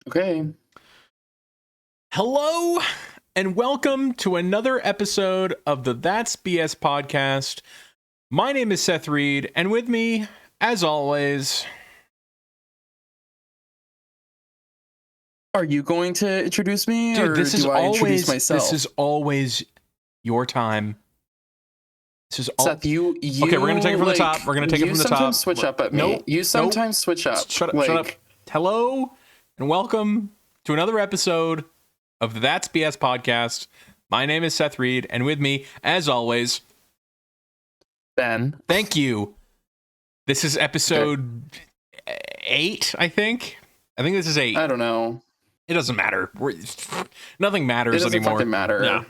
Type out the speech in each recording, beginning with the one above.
Okay. Hello and welcome to another episode of the That's BS podcast. My name is Seth Reed, and with me, as always, Are you going to introduce me, dude, or do I introduce myself? this is always your time. This is all. Seth, you. Okay, we're gonna take it from the top. We're gonna take it from the top. You sometimes switch up at me. Nope, You sometimes switch up. Shut up. Hello and welcome to another episode of the That's BS podcast. My name is Seth Reed, and with me, as always, Ben. Thank you. This is episode 8, I think. I think this is 8. I don't know. It doesn't matter. Nothing matters it doesn't anymore. Fucking matter.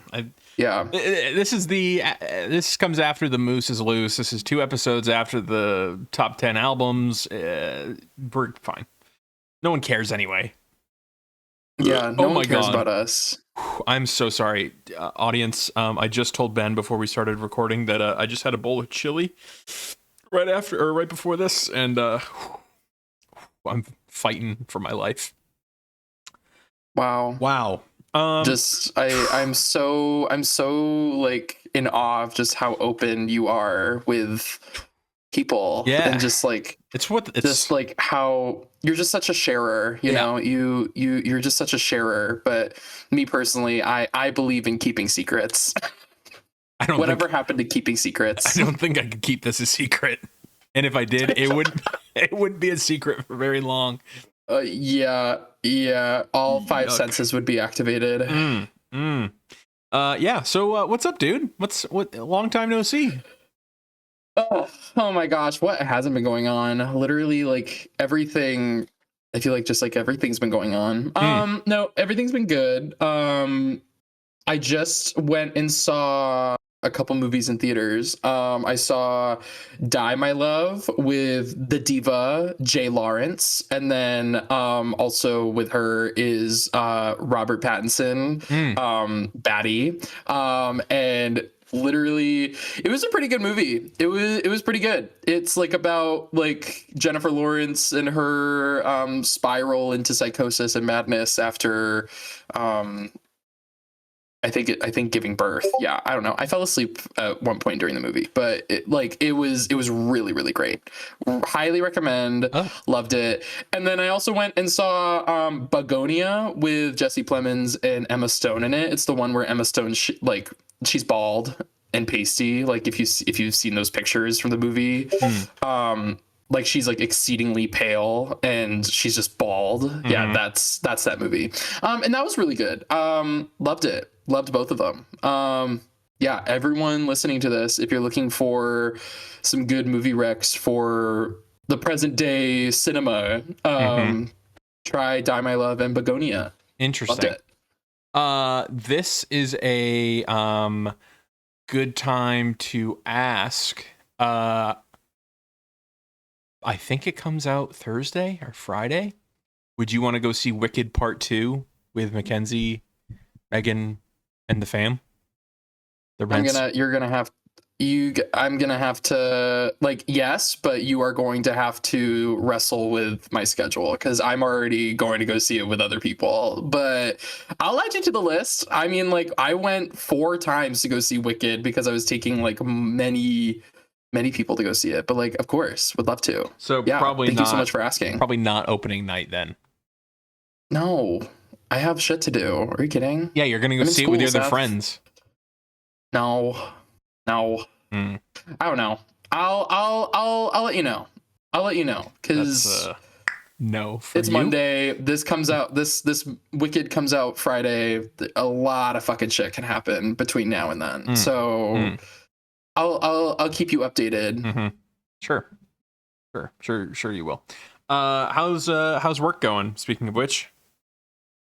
Yeah. This comes after the Moose is Loose. This is 2 episodes after the top 10 albums. We're fine. No one cares anyway. Yeah, no one cares about us. I'm so sorry, audience. I just told Ben before we started recording that I just had a bowl of chili right before this, and I'm fighting for my life. Wow. I'm so like in awe of just how open you are with people. Yeah. And just like just like how you're just such a sharer, you know, you're just such a sharer. But me personally, I believe in keeping secrets. Whatever happened to keeping secrets? I don't think I could keep this a secret. And if I did, it wouldn't be a secret for very long. Yeah. All 5 senses would be activated. Yeah. So what's up, dude? What? Long time no see. Oh my gosh, what hasn't been going on? Literally, like everything. I feel like just like everything's been going on. No, everything's been good. I just went and saw a couple movies in theaters. I saw Die My Love with the diva Jay Lawrence, and then also with her is Robert Pattinson, Batty, and literally it was a pretty good movie. It was pretty good. It's like about like Jennifer Lawrence and her spiral into psychosis and madness after I think giving birth. Yeah, I don't know. I fell asleep at one point during the movie, but it was really, really great. Highly recommend. Loved it. And then I also went and saw Begonia with Jesse Plemons and Emma Stone in it. It's the one where Emma Stone she's bald and pasty. Like if you've seen those pictures from the movie, like she's like exceedingly pale and she's just bald. Yeah, that's that movie. And that was really good. Loved it. Loved both of them. Yeah, everyone listening to this, if you're looking for some good movie recs for the present day cinema, try Die My Love and Begonia. Interesting. Loved it. This is a good time to ask. I think it comes out Thursday or Friday. Would you want to go see Wicked Part 2 with Mackenzie, Megan, and the fam? I'm gonna have to, like, yes, but you are going to have to wrestle with my schedule because I'm already going to go see it with other people. But I'll add you to the list. I mean, like, I went 4 times to go see Wicked because I was taking like many people to go see it, but like, of course, would love to. So yeah, thank you so much for asking. Probably not opening night then. No, I have shit to do. Are you kidding? Yeah, you're gonna go see it with your other friends. No. I don't know. I'll let you know. I'll let you know because no. It's Monday. This comes out. This Wicked comes out Friday. A lot of fucking shit can happen between now and then. So. I'll keep you updated. Sure you will. How's work going? Speaking of which.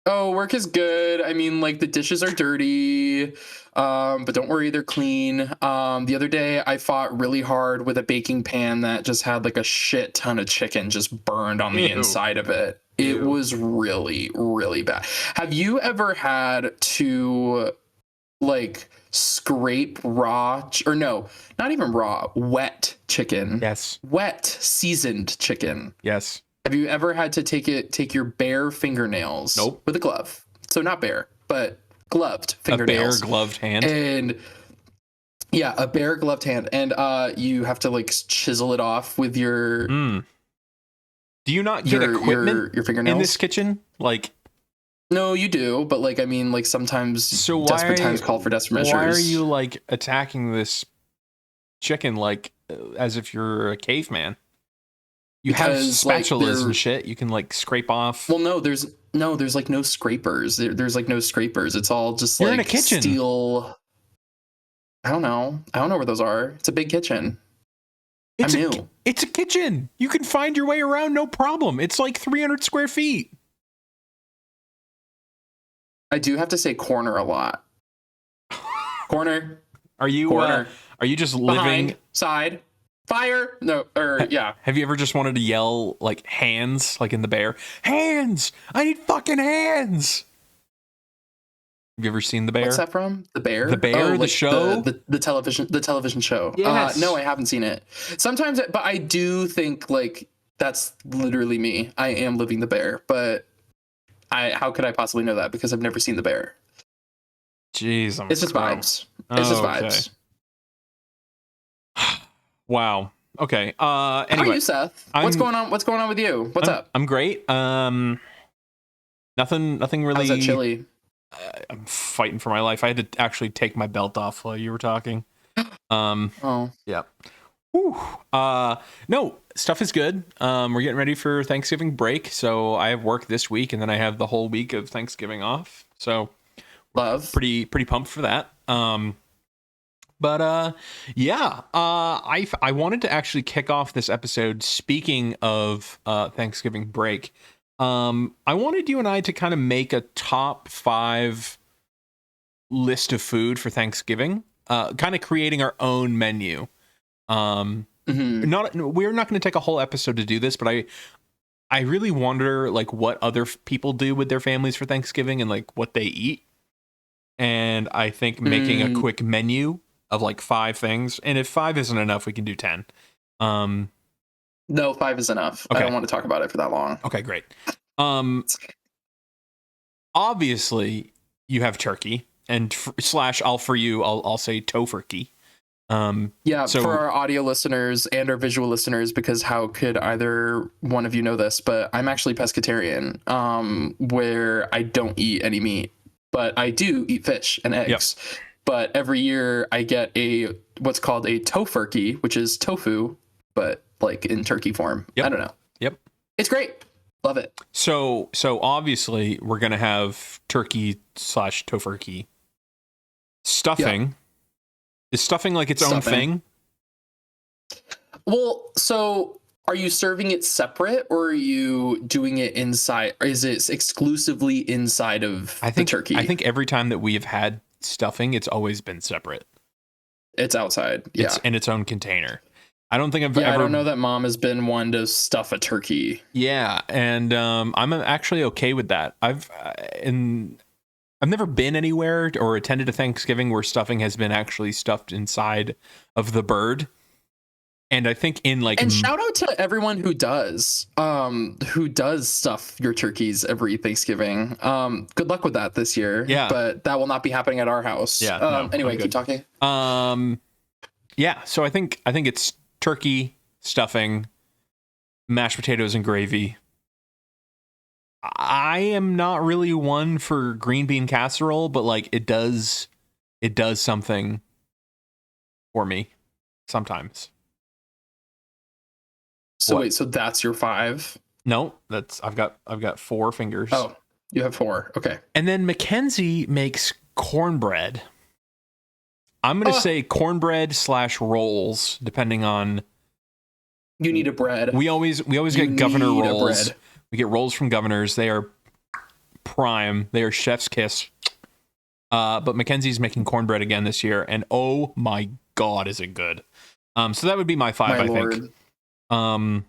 Oh, work is good. I mean, like, the dishes are dirty, but don't worry, they're clean. The other day I fought really hard with a baking pan that just had like a shit ton of chicken just burned on the inside of it. It was really, really bad. Have you ever had to like scrape not even raw, wet chicken? Yes. Wet seasoned chicken. Yes. Have you ever had to take your bare fingernails Nope. with a glove? So not bare, but gloved A bare fingernails. gloved hand. And yeah, a bare gloved hand. And you have to like chisel it off with your Do you not get equipment your fingernails in this kitchen? Like, no, you do, but like I mean, like sometimes desperate times call for desperate measures. Why are you like attacking this chicken like as if you're a caveman? You have spatulas and shit. You can like scrape off. Well, no, there's like no scrapers. There's like no scrapers. It's all just You're like in a kitchen. steel. I don't know where those are. It's a big kitchen. It's a kitchen. You can find your way around, no problem. It's like 300 square feet. I do have to say corner a lot. Corner. Are you just living behind, side? Fire? No, yeah. Have you ever just wanted to yell like hands, like in The Bear? Hands! I need fucking hands! Have you ever seen The Bear? What's that from? The Bear? The Bear, the show? The television show. Yes. No, I haven't seen it. Sometimes, but I do think like that's literally me. I am living The Bear, but how could I possibly know that? Because I've never seen The Bear. Jeez, it's just vibes. It's just vibes. Wow. Okay. Anyway, how are you, Seth? What's going on? What's going on with you? What's up? I'm great. Nothing really. How's that chili? I'm fighting for my life. I had to actually take my belt off while you were talking. Oh. Yeah. Whew. No, stuff is good. We're getting ready for Thanksgiving break, so I have work this week, and then I have the whole week of Thanksgiving off. So, pretty pumped for that. Yeah, I wanted to actually kick off this episode. Speaking of Thanksgiving break, I wanted you and I to kind of make a top 5 list of food for Thanksgiving. Kind of creating our own menu. We're not going to take a whole episode to do this, but I really wonder like what other people do with their families for Thanksgiving and like what they eat. And I think making a quick menu of like 5 things, and if 5 isn't enough, we can do 10. No, 5 is enough. Okay. I don't want to talk about it for that long. Okay, great. Obviously, you have turkey, and I'll say tofurkey. Yeah, so for our audio listeners and our visual listeners, because how could either one of you know this? But I'm actually pescatarian, where I don't eat any meat, but I do eat fish and eggs. Yep. But every year I get what's called a tofurkey, which is tofu, but like in turkey form. Yep. I don't know. Yep. It's great. Love it. So obviously we're going to have turkey / tofurkey. Stuffing. Yep. Is stuffing like its own thing? Well, so are you serving it separate, or are you doing it inside? Or is it exclusively inside of the turkey? I think every time that we have had stuffing, it's always been separate. It's outside. Yeah. It's in its own container. I don't think ever. I don't know that mom has been one to stuff a turkey. Yeah, and I'm actually okay with that. I've never been anywhere or attended a Thanksgiving where stuffing has been actually stuffed inside of the bird. And I think and shout out to everyone who does stuff your turkeys every Thanksgiving. Good luck with that this year. Yeah. But that will not be happening at our house. Yeah. Anyway, keep talking. Yeah. So I think it's turkey, stuffing, mashed potatoes, and gravy. I am not really one for green bean casserole, but like it does something for me sometimes. So what? Wait, so that's your 5? No, I've got 4 fingers. Oh, you have 4. Okay. And then Mackenzie makes cornbread. I'm going to say cornbread / rolls, depending on. You need a bread. We always get Governor rolls. We get rolls from Governor's. They are prime. They are chef's kiss. But Mackenzie's making cornbread again this year, and oh my God, is it good? So that would be my 5, I think. I'm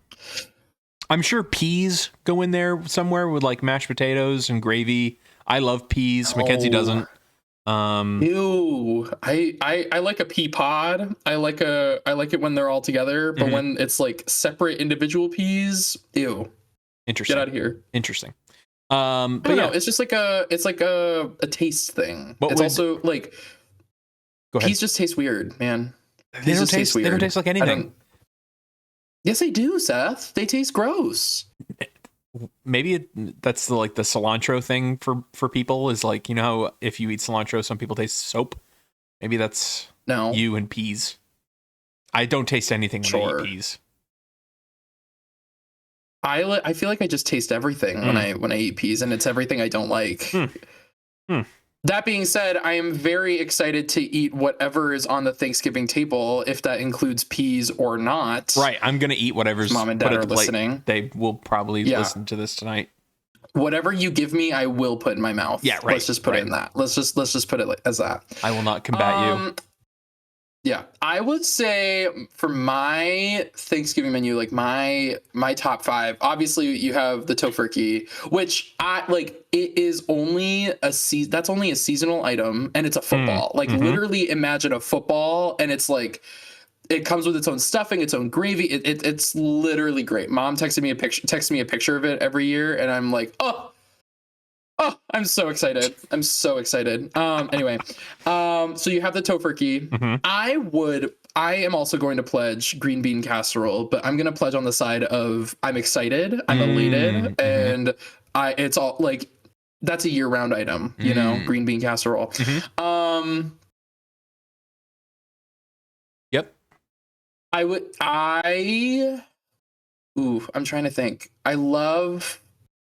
sure peas go in there somewhere with like mashed potatoes and gravy. I love peas. Mackenzie doesn't. Ew. I like a pea pod. I like it when they're all together, but when it's like separate individual peas, ew. Interesting. Get out of here. Interesting. But yeah, no, it's just like a taste thing. It's also like go ahead. peas just taste weird, man. They don't taste weird. They don't taste like anything. Yes, they do, Seth. They taste gross. Maybe that's the cilantro thing for people is like, you know how if you eat cilantro, some people taste soap. Maybe that's you and peas. I don't taste anything when I eat peas. I feel like I just taste everything when I eat peas, and it's everything I don't like. That being said, I am very excited to eat whatever is on the Thanksgiving table, if that includes peas or not. Right, I'm gonna eat whatever's Mom and Dad are listening. They will probably listen to this tonight. Whatever you give me, I will put in my mouth. Yeah, right. Let's just put it in that. Let's just put it as that. I will not combat you. Yeah, I would say for my Thanksgiving menu, like my top 5, obviously you have the tofurkey, which I like. It is only that's only a seasonal item, and it's a football. Literally imagine a football, and it's like it comes with its own stuffing, its own gravy. It's literally great. Mom texted me a picture of it every year, and I'm like, oh, I'm so excited. Anyway, so you have the tofurkey. I am also going to pledge green bean casserole, but I'm going to pledge on the side of I'm excited, I'm elated, and it's all like, that's a year-round item, you know, green bean casserole. Yep. I'm trying to think. I love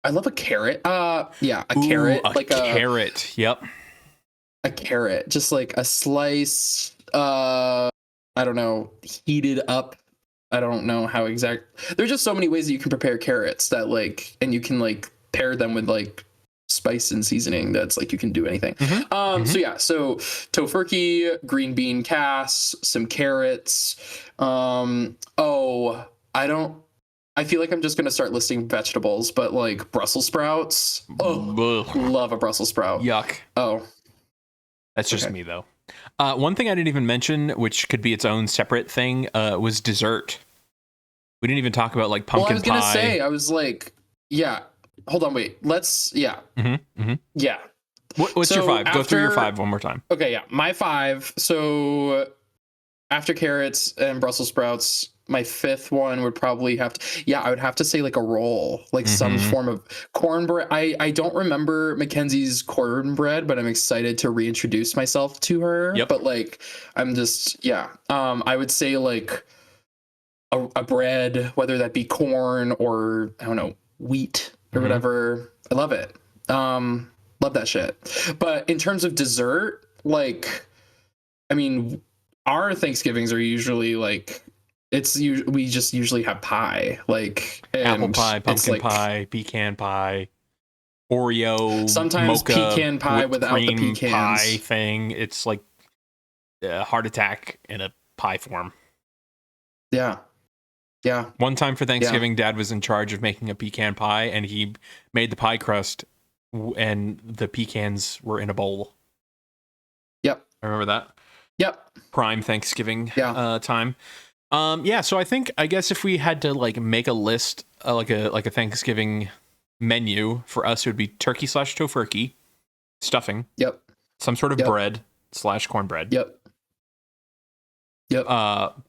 a carrot. Carrot. A carrot. Yep. A carrot. Just like a slice, I don't know, heated up. I don't know how exact. There's just so many ways that you can prepare carrots that and you can pair them with spice and seasoning that's you can do anything. So tofurkey, green bean some carrots. I feel like I'm just gonna start listing vegetables, but Brussels sprouts. Love a Brussels sprout. Yuck. That's just me though. One thing I didn't even mention, which could be its own separate thing, was dessert. We didn't even talk about pumpkin pie. I was gonna say, yeah. Hold on, wait. Yeah. Yeah. What's your 5? Go through your 5 one more time. Okay, yeah. My 5. So after carrots and Brussels sprouts, my 5th one would probably I would have to say a roll, some form of cornbread. I don't remember Mackenzie's cornbread, but I'm excited to reintroduce myself to her. Yep. But I'm just, I would say a bread, whether that be corn or I don't know, wheat or whatever. I love it. Love that shit. But in terms of dessert, our Thanksgivings are usually we just usually have pie, apple pie, pumpkin pie, pecan pie, Oreo, sometimes mocha, pecan pie without the pecans pie thing. It's a heart attack in a pie form. Yeah. One time for Thanksgiving, Dad was in charge of making a pecan pie, and he made the pie crust, and the pecans were in a bowl. Yep. I remember that. Yep. Prime Thanksgiving time. So I guess if we had to make a list, like a Thanksgiving menu for us, it would be turkey / tofurkey, stuffing. Yep. Some sort of bread / cornbread. Yep.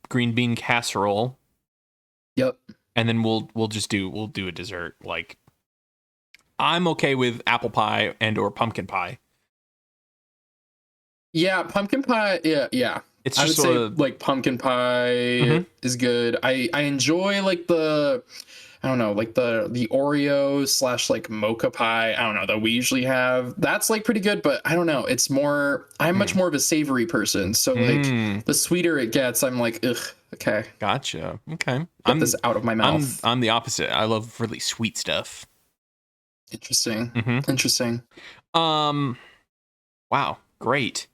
Green bean casserole. Yep. And then we'll do a dessert. I'm okay with apple pie and or pumpkin pie. Yeah, pumpkin pie. Yeah. It's I would just say pumpkin pie is good. I enjoy the the Oreo / mocha pie. I don't know that we usually have. That's pretty good, but I don't know. It's more. I'm much more of a savory person, so the sweeter it gets, I'm ugh. Okay. Gotcha. Okay. Get this out of my mouth. I'm the opposite. I love really sweet stuff. Interesting. Interesting. Wow. Great.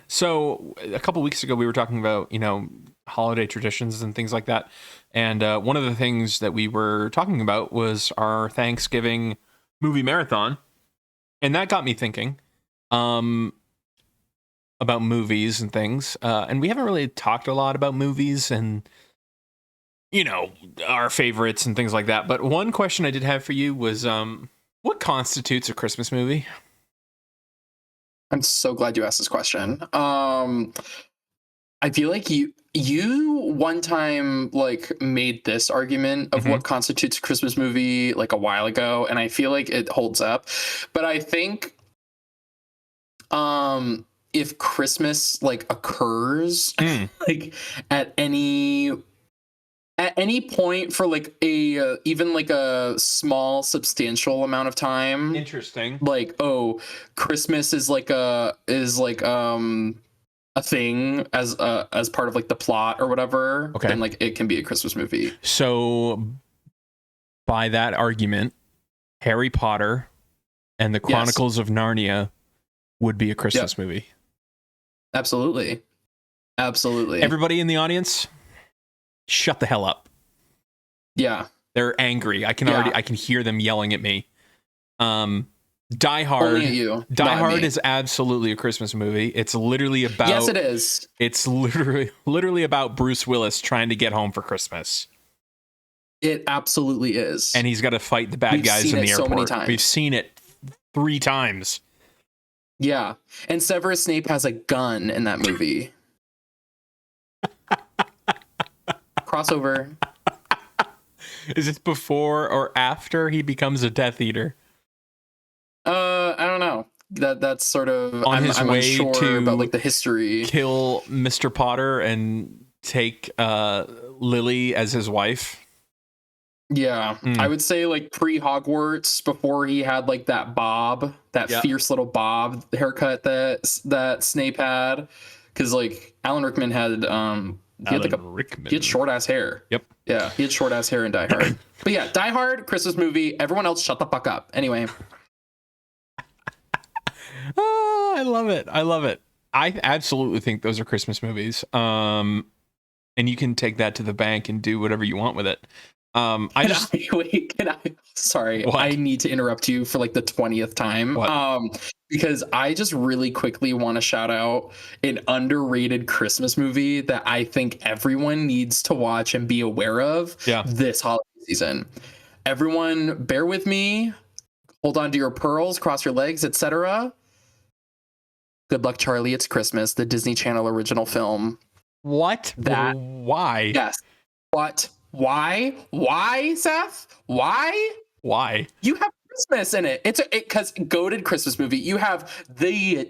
So a couple weeks ago we were talking about, holiday traditions and things like that. And one of the things that we were talking about was our Thanksgiving movie marathon. And that got me thinking about movies and things. And we haven't really talked a lot about movies and our favorites and things like that. But one question I did have for you was, what constitutes a Christmas movie? I'm so glad you asked this question. I feel like you one time like made this argument of what constitutes a Christmas movie like a while ago, and I feel like it holds up. But I think if Christmas like occurs like at any point for like a even like a small substantial amount of time, Interesting. like, oh, Christmas is like a thing as part of like the plot or whatever, Okay. then like it can be a Christmas movie. So by that argument, Harry Potter and the Chronicles of Narnia would be a Christmas movie. Absolutely. Everybody in the audience, shut the hell up. Yeah. They're angry. I can hear them yelling at me. Die Hard. Only at you. Die Hard is absolutely a Christmas movie. It's literally about. Yes, it is. It's literally about Bruce Willis trying to get home for Christmas. It absolutely is. And he's got to fight the bad guys in the airport. So many times. We've seen it 3 times. Yeah. And Severus Snape has a gun in that movie. Crossover. Is it before or after he becomes a Death Eater? I don't know. That's sort of on his way unsure to about like the history. Kill Mr. Potter and take Lily as his wife. Yeah, I would say like pre-Hogwarts, before he had like that bob, fierce little bob haircut that Snape had, because like Alan Rickman had he had short ass hair. Yep. Yeah, he had short ass hair in Die Hard. But yeah, Die Hard, Christmas movie. Everyone else, shut the fuck up. Anyway. Oh, I love it. I absolutely think those are Christmas movies. And you can take that to the bank and do whatever you want with it. Sorry, what? I need to interrupt you for like the 20th time. Because I just really quickly want to shout out an underrated Christmas movie that I think everyone needs to watch and be aware of this holiday season. Everyone, bear with me. Hold on to your pearls, cross your legs, etc. Good Luck, Charlie, It's Christmas, the Disney Channel original film. What? Why? Yes. What? Why, Seth? Why? You have Christmas in it. It's because goated Christmas movie. You have the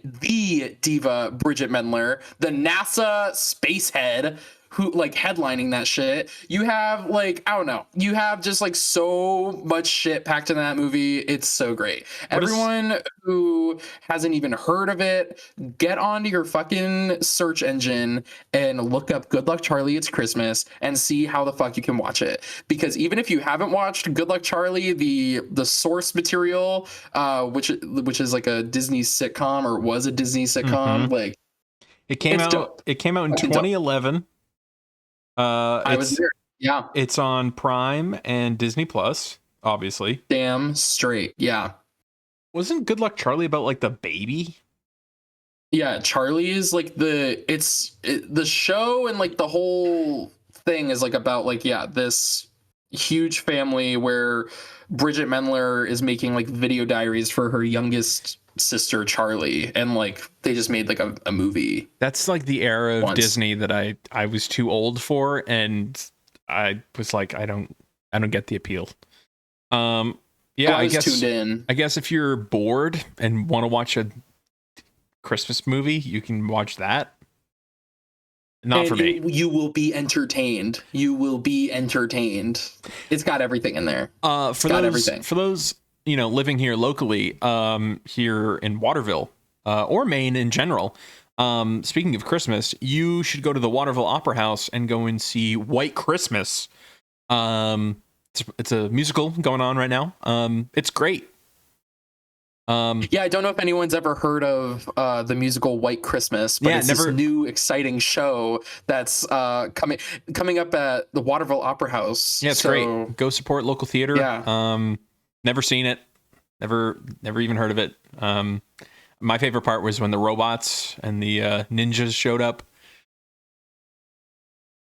diva Bridget Mendler, the NASA space head who like headlining that shit. You have like, I don't know. You have just like so much shit packed in that movie. It's so great. Everyone who hasn't even heard of it, get onto your fucking search engine and look up Good Luck Charlie, It's Christmas and see how the fuck you can watch it. Because even if you haven't watched Good Luck Charlie, the source material, which is like a Disney sitcom, or was a Disney sitcom, like it came out in 2011. I was there. Yeah. It's on Prime and Disney Plus, obviously. Damn straight. Yeah. Wasn't Good Luck Charlie about like the baby? Yeah, Charlie is like the show, and like the whole thing is like about like this huge family where Bridget Mendler is making like video diaries for her youngest sister Charlie, and like they just made like a movie. That's like the era of Disney that I was too old for, and I was like, I don't get the appeal. Yeah, I guess tuned in. I guess if you're bored and want to watch a Christmas movie, you can watch that. Not for me. You will be entertained. It's got everything in there. For those living here locally, here in Waterville, or Maine in general, speaking of Christmas, you should go to the Waterville Opera House and go and see White Christmas. It's a musical going on right now. It's great. I don't know if anyone's ever heard of the musical White Christmas, but it's this new exciting show that's coming up at the Waterville Opera House. Yeah, it's great. Go support local theater. Yeah. Never seen it. Never even heard of it. My favorite part was when the robots and the ninjas showed up.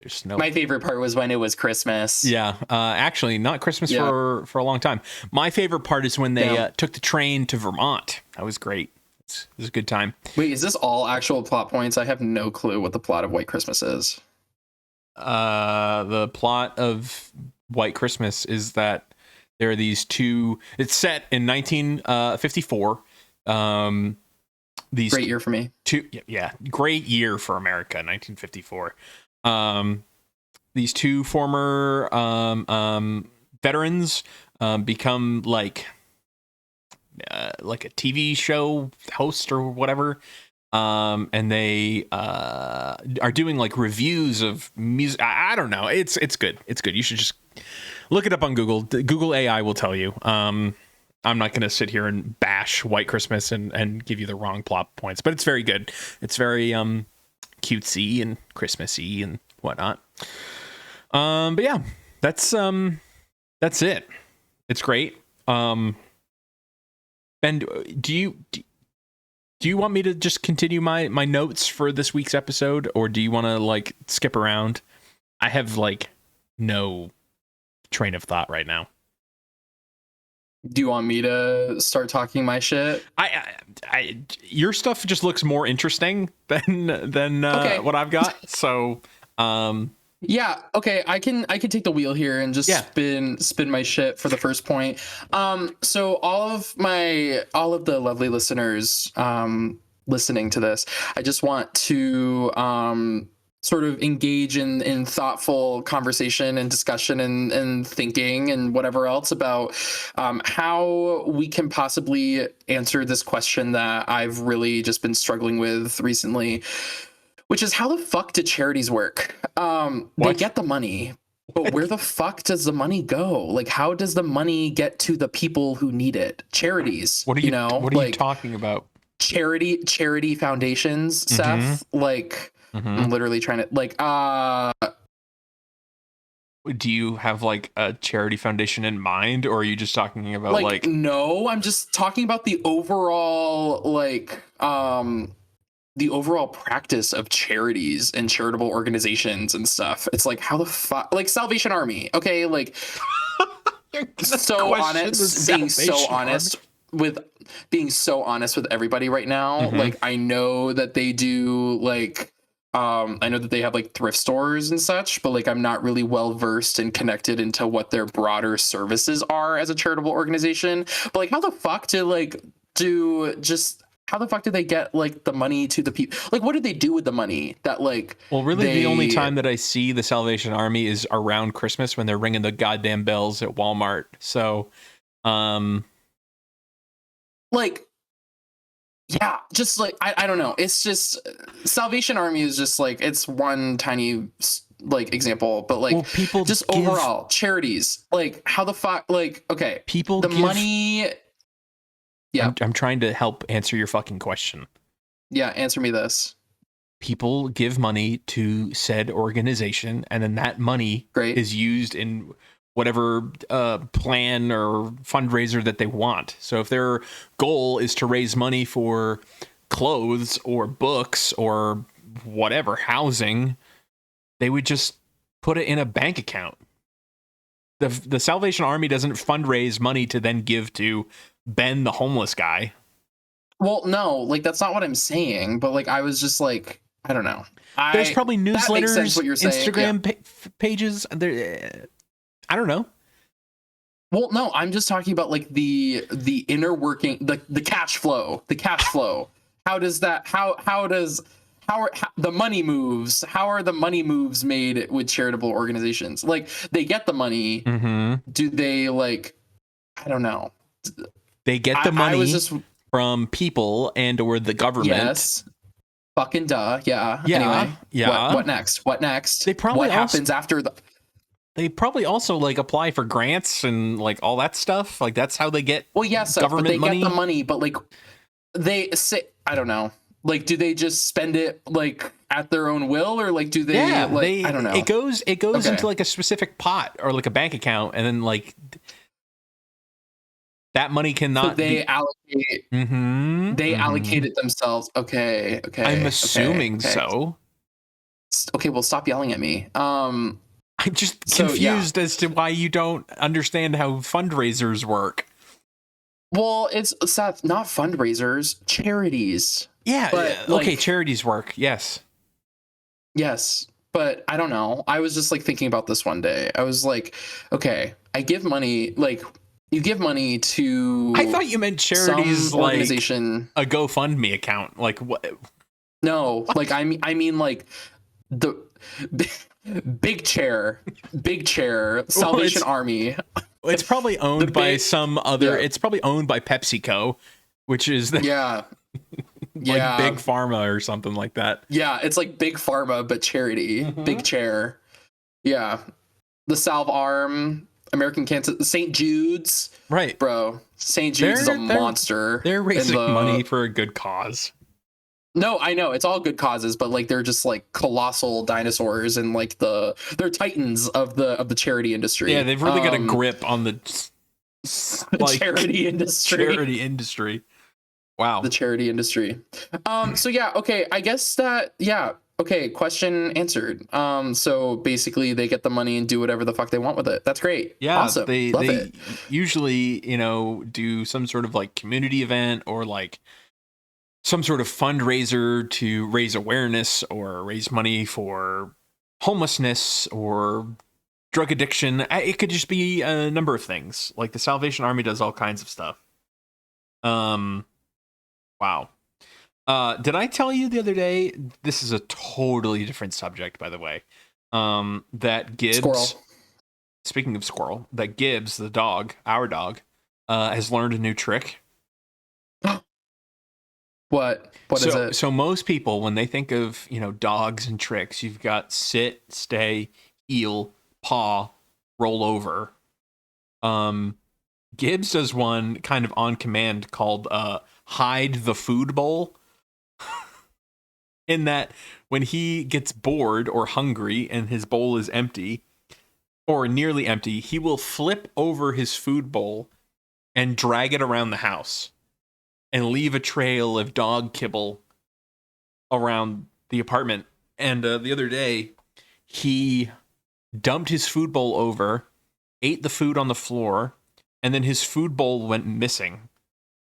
There's snow. My favorite part was when it was Christmas. Yeah, actually, not Christmas for a long time. My favorite part is when they took the train to Vermont. That was great. It was a good time. Wait, is this all actual plot points? I have no clue what the plot of White Christmas is. The plot of White Christmas is that there are these two. It's set in 1954. These great year for me. Great year for America, 1954. These two former veterans become like a TV show host or whatever. And they are doing like reviews of music. I don't know. It's good. It's good. You should just look it up on Google. Google AI will tell you. I'm not going to sit here and bash White Christmas and give you the wrong plot points, but it's very good. It's very cutesy and Christmassy and whatnot. But yeah, that's it. It's great. Ben, do you want me to just continue my notes for this week's episode, or do you want to like skip around? I have like no train of thought right now. Do you want me to start talking my shit? Your stuff just looks more interesting than what I've got. So, yeah, okay, I can take the wheel here and just spin my shit for the first point. So all of the lovely listeners listening to this, I just want to sort of engage in thoughtful conversation and discussion and thinking and whatever else about how we can possibly answer this question that I've really just been struggling with recently, which is how the fuck do charities work? They get the money, but where the fuck does the money go? Like, how does the money get to the people who need it? Charities. What are you talking about? Charity foundations, Seth. Like, I'm literally trying to do you have like a charity foundation in mind, or are you just talking about like no, I'm just talking about the overall practice of charities and charitable organizations and stuff. It's like, how the fuck, like Salvation Army, okay, like being so honest with everybody right now. Like, I know that they do like I know that they have like thrift stores and such, but like I'm not really well versed and connected into what their broader services are as a charitable organization. But like, how the fuck do they get like the money to the people? Like, what do they do with the money that like? Well, really, the only time that I see the Salvation Army is around Christmas when they're ringing the goddamn bells at Walmart. So, like, yeah, just like I don't know. It's just Salvation Army is just like, it's one tiny like example, but like people just overall charities. Like, how the fuck? Like, okay, people the money. Yeah, I'm trying to help answer your fucking question. Yeah, answer me this. People give money to said organization, and then that money is used in whatever plan or fundraiser that they want. So if their goal is to raise money for clothes or books or whatever, housing, they would just put it in a bank account. The Salvation Army doesn't fundraise money to then give to Ben, the homeless guy. Well, no, like that's not what I'm saying, but like I was just like, I don't know. There's probably newsletters, what you're saying. Instagram pages. I don't know. Well, no, I'm just talking about like the inner working, the cash flow, How does that? How are the money moves? How are the money moves made with charitable organizations? Like, they get the money. Do they like? I don't know. They get the money from people and or the government. Yes. Fucking duh. Yeah. Anyway. Yeah. What next? They probably what happens after the? They probably also like apply for grants and like all that stuff. Like, that's how they get. Well, yes, government but they money. get the money, but like they say, I don't know. Like, do they just spend it like at their own will, or like do they? Yeah, like, I don't know. It goes into like a specific pot or like a bank account, and then like that money cannot. So they allocate. They allocate it themselves. Okay. I'm assuming so. Okay, well, stop yelling at me. I'm just confused as to why you don't understand how fundraisers work. Well, it's Seth, not fundraisers, charities. Yeah, but okay, charities work. Yes. Yes, but I don't know. I was just like thinking about this one day. I was like, okay, I give money, like you give money to. I thought you meant charities some organization, like a GoFundMe account. Like what? No, what? Like I mean like the big chair, Salvation Army. It's probably owned by some other. Yeah. It's probably owned by PepsiCo, which is the like Big Pharma or something like that. Yeah, it's like Big Pharma but charity. Big chair. Yeah, the Salve Arm, American Cancer, St. Jude's. Right, bro. St. Jude's is a monster. They're raising money for a good cause. No, I know it's all good causes, but like they're just like colossal dinosaurs and like they're titans of the charity industry. Yeah, they've really got a grip on the like, charity industry. Charity industry. Wow. The charity industry. So yeah, okay, I guess that okay, question answered. So basically they get the money and do whatever the fuck they want with it. That's great. Yeah, awesome. They Love it. Usually, do some sort of like community event or like some sort of fundraiser to raise awareness or raise money for homelessness or drug addiction. It could just be a number of things. Like the Salvation Army does all kinds of stuff. Wow. Did I tell you the other day, this is a totally different subject, by the way, that Gibbs, Squirrel. Speaking of squirrel, that Gibbs, the dog, our dog, has learned a new trick. What is it? So most people, when they think of, dogs and tricks, you've got sit, stay, heel, paw, roll over. Gibbs does one kind of on command called hide the food bowl. In that when he gets bored or hungry and his bowl is empty or nearly empty, he will flip over his food bowl and drag it around the house and leave a trail of dog kibble around the apartment. And the other day, he dumped his food bowl over, ate the food on the floor, and then his food bowl went missing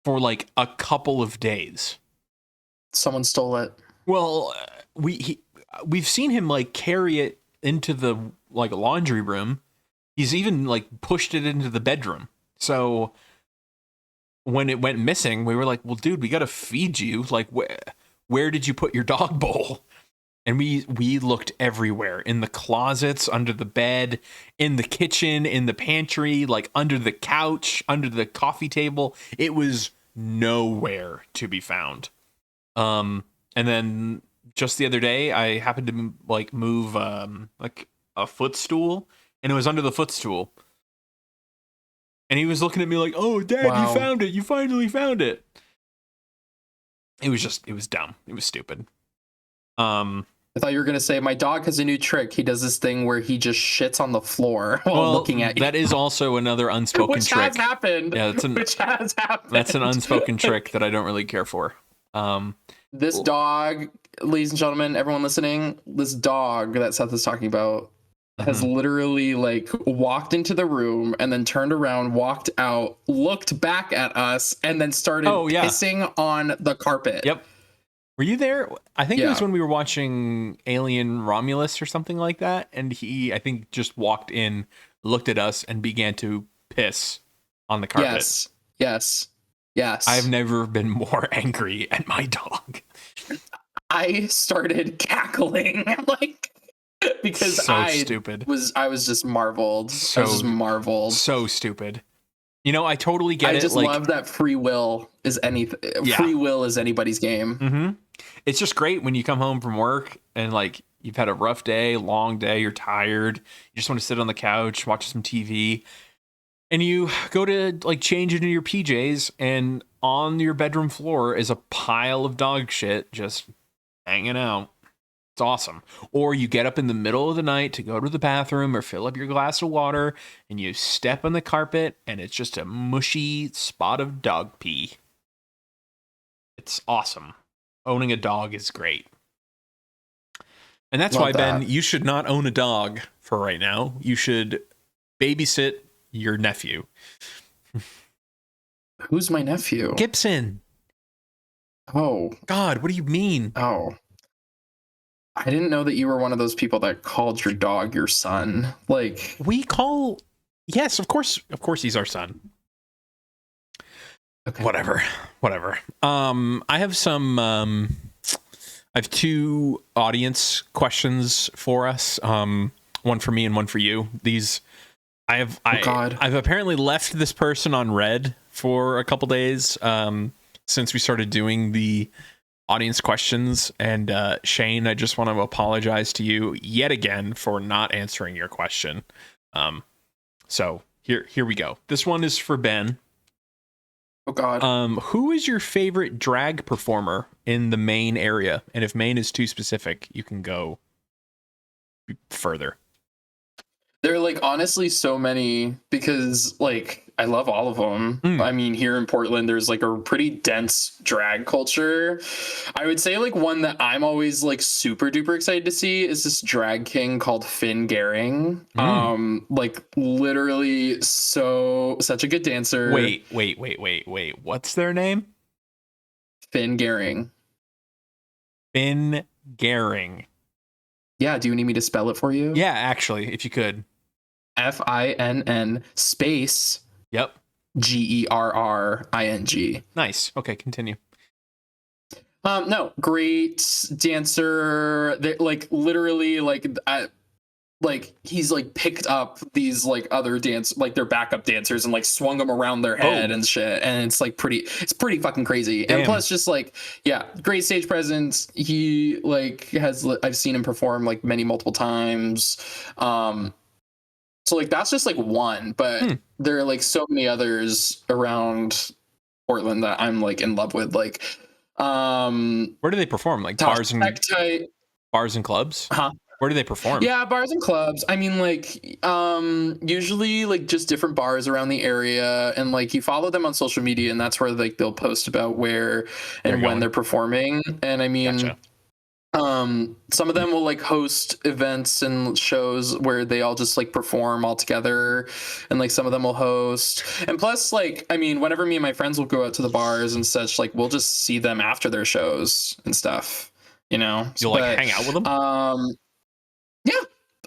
for like a couple of days. Someone stole it. Well, we've seen him like carry it into the like laundry room. He's even like pushed it into the bedroom. So when it went missing, we were like, well, dude, we got to feed you. Like, where did you put your dog bowl? And we looked everywhere, in the closets, under the bed, in the kitchen, in the pantry, like under the couch, under the coffee table. It was nowhere to be found. And then just the other day, I happened to like move like a footstool, and it was under the footstool. And he was looking at me like, "Oh, Dad, wow. You found it! You finally found it!" It was dumb. It was stupid. I thought you were gonna say my dog has a new trick. He does this thing where he just shits on the floor while looking at you. That is also another unspoken which trick. Has happened. Yeah, which has happened. That's an unspoken trick that I don't really care for. This dog, ladies and gentlemen, everyone listening, this dog that Seth is talking about has literally like walked into the room and then turned around, walked out, looked back at us, and then started pissing on the carpet. Yep. Were you there? I think it was when we were watching Alien Romulus or something like that. And he, I think, just walked in, looked at us, and began to piss on the carpet. Yes. I've never been more angry at my dog. I started cackling because stupid. I was just marveled. I was just marveled. So stupid. I totally get it. I just love that free will is anything. Yeah. Free will is anybody's game. Mm-hmm. It's just great when you come home from work and like you've had a rough day, long day, you're tired. You just want to sit on the couch, watch some TV. And you go to like change into your PJs, and on your bedroom floor is a pile of dog shit just hanging out. It's awesome. Or you get up in the middle of the night to go to the bathroom or fill up your glass of water, and you step on the carpet, and it's just a mushy spot of dog pee. It's awesome. Owning a dog is great. And that's Love why, Ben, that. you should not own a dog for right now. You should babysit your nephew. Who's my nephew? Gibson. Oh. God, what do you mean? Oh. I didn't know that you were one of those people that called your dog your son. Like, We call... Yes, of course he's our son. okay. Whatever. I have some... I have two audience questions for us. One for me and one for you. I've apparently left this person on red for a couple days since we started doing the audience questions. And Shane, I just want to apologize to you yet again for not answering your question. So here we go. This one is for Ben. Oh God. Who is your favorite drag performer in the Maine area? And if Maine is too specific, you can go further. There are like honestly so many because like I love all of them. I mean, here in Portland, there's like a pretty dense drag culture. I would say like one that I'm always like super duper excited to see is this drag king called Finn Gehring. Like literally such a good dancer. Wait. What's their name? Finn Gehring. Finn Gehring. Yeah, do you need me to spell it for you? Yeah, actually, if you could. FINN space. Yep. GERRING. Nice. Okay, continue. No, great dancer. They, like literally, like he's like picked up these like other their backup dancers and like swung them around their head and shit, and it's pretty fucking crazy. Damn. And plus, just like great stage presence. He like I've seen him perform like multiple times. So like that's just like one, but there are like so many others around Portland that I'm like in love with. Like, where do they perform? Like bars and clubs? Huh? Where do they perform? Yeah, bars and clubs. I mean, like, usually like just different bars around the area, and like you follow them on social media, and that's where like they'll post about where and when they're performing. And I mean, gotcha. Some of them will like host events and shows where they all just like perform all together, and like some of them will host. And plus, like, I mean, whenever me and my friends will go out to the bars and such, like we'll just see them after their shows and stuff, you know. You'll like hang out with them? Yeah.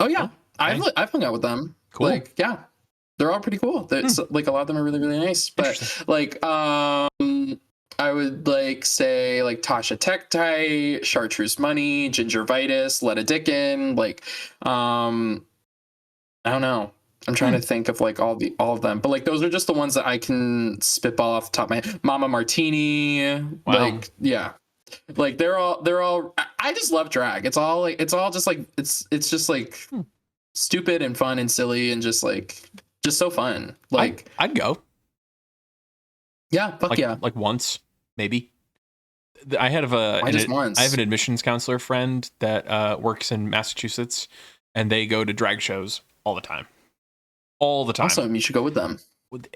Oh yeah. Okay. I've hung out with them. Cool. Like, yeah. They're all pretty cool. It's like a lot of them are really, really nice. But like I would like say like Tasha Tektite, Chartreuse Money, Gingivitis, Let a Dick In, like I don't know. I'm trying to think of like all of them, but like those are just the ones that I can spitball off the top of my head. Mama Martini, like like they're all I just love drag. It's all just like it's just like stupid and fun and silly and just so fun. Like I'd go. Yeah, fuck yeah. Like once, maybe. I have an admissions counselor friend that works in Massachusetts, and they go to drag shows all the time. All the time. Awesome, you should go with them.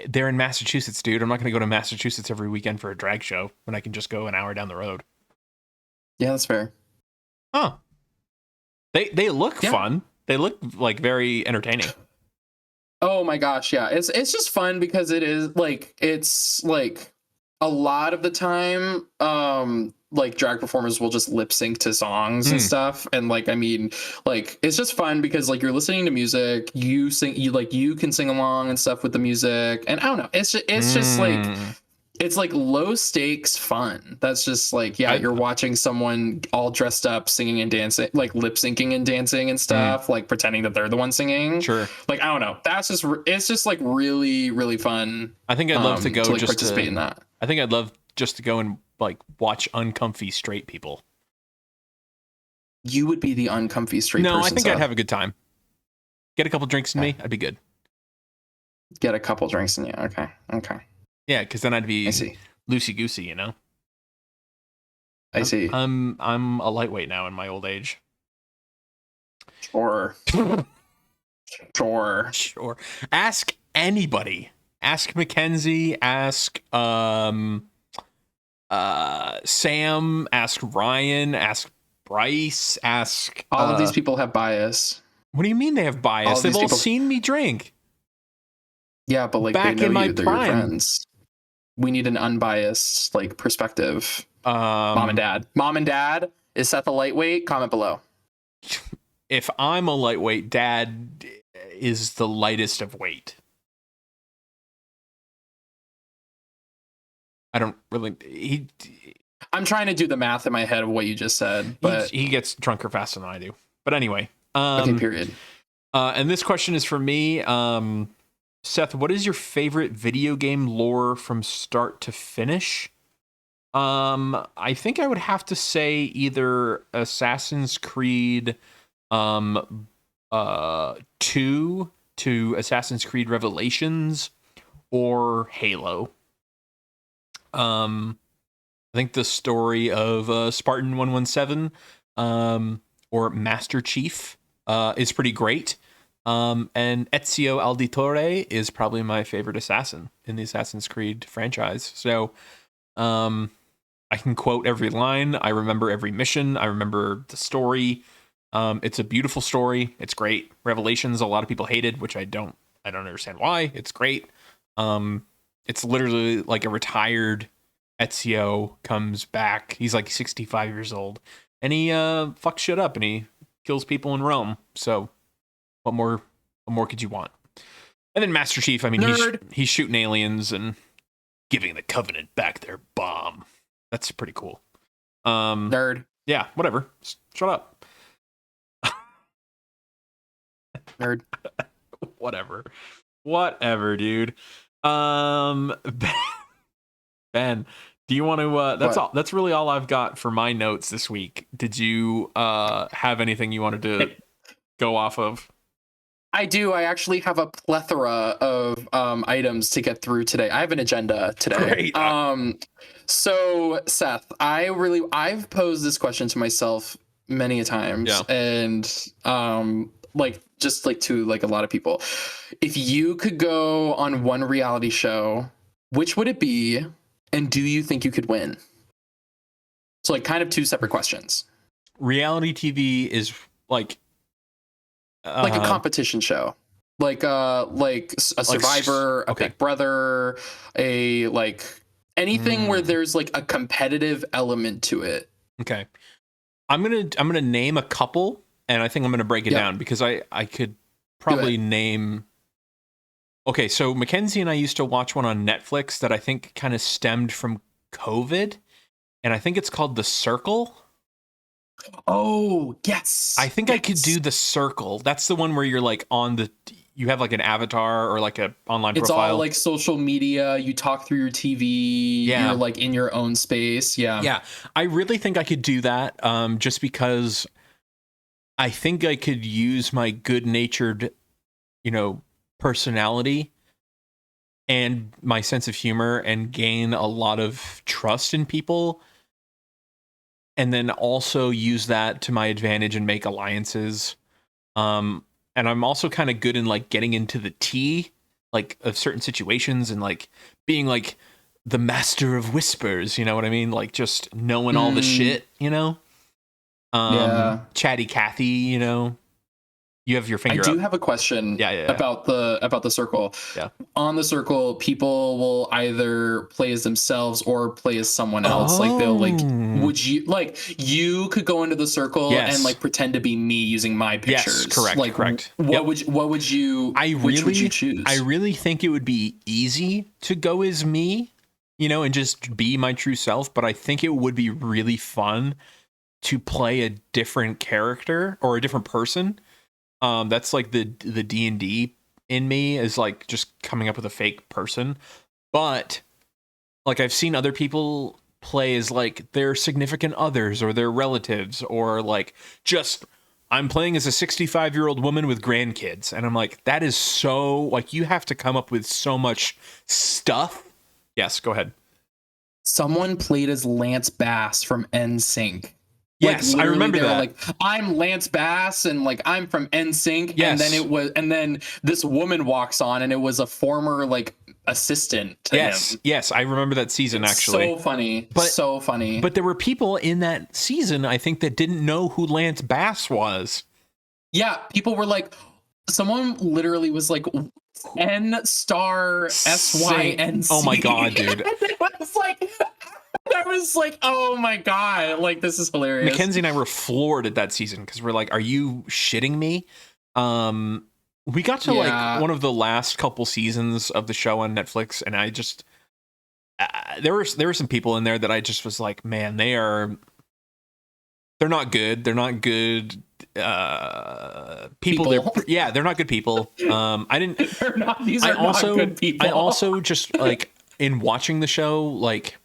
They're in Massachusetts, dude. I'm not going to go to Massachusetts every weekend for a drag show when I can just go an hour down the road. Yeah, that's fair. Huh. They look fun. They look like very entertaining. Oh my gosh, yeah. It's just fun because it's like a lot of the time like drag performers will just lip sync to songs and stuff, and like I mean like it's just fun because like you're listening to music, you can sing along and stuff with the music, and I don't know, it's just like it's like low stakes fun. That's just like you're watching someone all dressed up singing and dancing, like lip syncing and dancing and stuff, like pretending that they're the one singing. Sure. Like I don't know. It's just like really, really fun. I think I'd love to go like, participate in that. I think I'd love just to go and like watch uncomfy straight people. You would be the uncomfy straight person. No, I think I'd have a good time. Get a couple drinks in me, I'd be good. Get a couple drinks in you. Okay. Yeah, because then I'd be loosey goosey, you know. I see. I'm a lightweight now in my old age. Sure. Ask anybody. Ask Mackenzie. Ask Sam. Ask Ryan. Ask Bryce. Ask All of these people have bias. What do you mean they have bias? They've all seen me drink. Yeah, but like back they know in my you, they're your friends. We need an unbiased like perspective. Mom and dad, is Seth a lightweight? Comment below. If I'm a lightweight, Dad is the lightest of weight. I don't really. I'm trying to do the math in my head of what you just said, but he gets drunker faster than I do. But anyway. Okay, period. And this question is for me. Seth, what is your favorite video game lore from start to finish? I think I would have to say either Assassin's Creed 2 to Assassin's Creed Revelations or Halo. I think the story of Spartan 117 or Master Chief is pretty great. And Ezio Auditore is probably my favorite assassin in the Assassin's Creed franchise. So I can quote every line. I remember every mission. I remember the story. It's a beautiful story. It's great. Revelations, a lot of people hated, which I don't understand why. It's great. It's literally like a retired Ezio comes back. He's like 65 years old, and he fucks shit up and he kills people in Rome. So what more could you want? And then Master Chief, I mean, he's shooting aliens and giving the Covenant back their bomb. That's pretty cool. Nerd. Yeah, whatever. Shut up. Nerd. Whatever, dude. Ben, do you want to that's really all I've got for my notes this week. Did you have anything you wanted to go off of? I do. I actually have a plethora of items to get through today. I have an agenda today. Great. So Seth, I've posed this question to myself many a times, and just to like a lot of people. If you could go on one reality show, which would it be, and do you think you could win? So like kind of two separate questions. Reality TV is like a competition show, like a Survivor, a Big Brother, a like anything where there's like a competitive element to it. Okay, I'm gonna name a couple, and I think I'm gonna break it down because I could probably name. Okay, so Mackenzie and I used to watch one on Netflix that I think kind of stemmed from COVID, and I think it's called The Circle. Oh, yes. I think I could do The Circle. That's the one where you're like you have like an avatar or like a online profile. It's all like social media. You talk through your TV. Yeah. You're like in your own space. Yeah. Yeah. I really think I could do that just because I think I could use my good-natured, personality and my sense of humor and gain a lot of trust in people. And then also use that to my advantage and make alliances. And I'm also kind of good in like getting into the tea, like of certain situations and like being like the master of whispers. You know what I mean? Like just knowing all the shit, Chatty Cathy, you have your finger up. I do have a question about the Circle. Yeah. On the Circle, people will either play as themselves or play as someone else. Like they'll would you could go into the Circle and like pretend to be me using my pictures. Yes, correct. Like correct. Which would you choose? I really think it would be easy to go as me, and just be my true self, but I think it would be really fun to play a different character or a different person. That's like the D&D in me is like just coming up with a fake person. But like I've seen other people play as like their significant others or their relatives or like just I'm playing as a 65-year-old woman with grandkids. And I'm like, that is so like you have to come up with so much stuff. Yes, go ahead. Someone played as Lance Bass from NSYNC. Yes, I remember that. Like, I'm Lance Bass, and like I'm from NSYNC. Yes. And then this woman walks on, and it was a former like assistant to him. Yes, I remember that season actually. So funny. But, so funny. But there were people in that season, I think, that didn't know who Lance Bass was. Yeah, people were like, someone literally was like, N*SYNC. Oh my god, dude. I was like, oh my god, like, this is hilarious. Mackenzie and I were floored at that season because we're like, are you shitting me? We got to like one of the last couple seasons of the show on Netflix, and I just there were some people in there that I just was like, man, they're not good. They're not good people. They're not good people. I didn't. These are not good people. I also just like in watching the show, like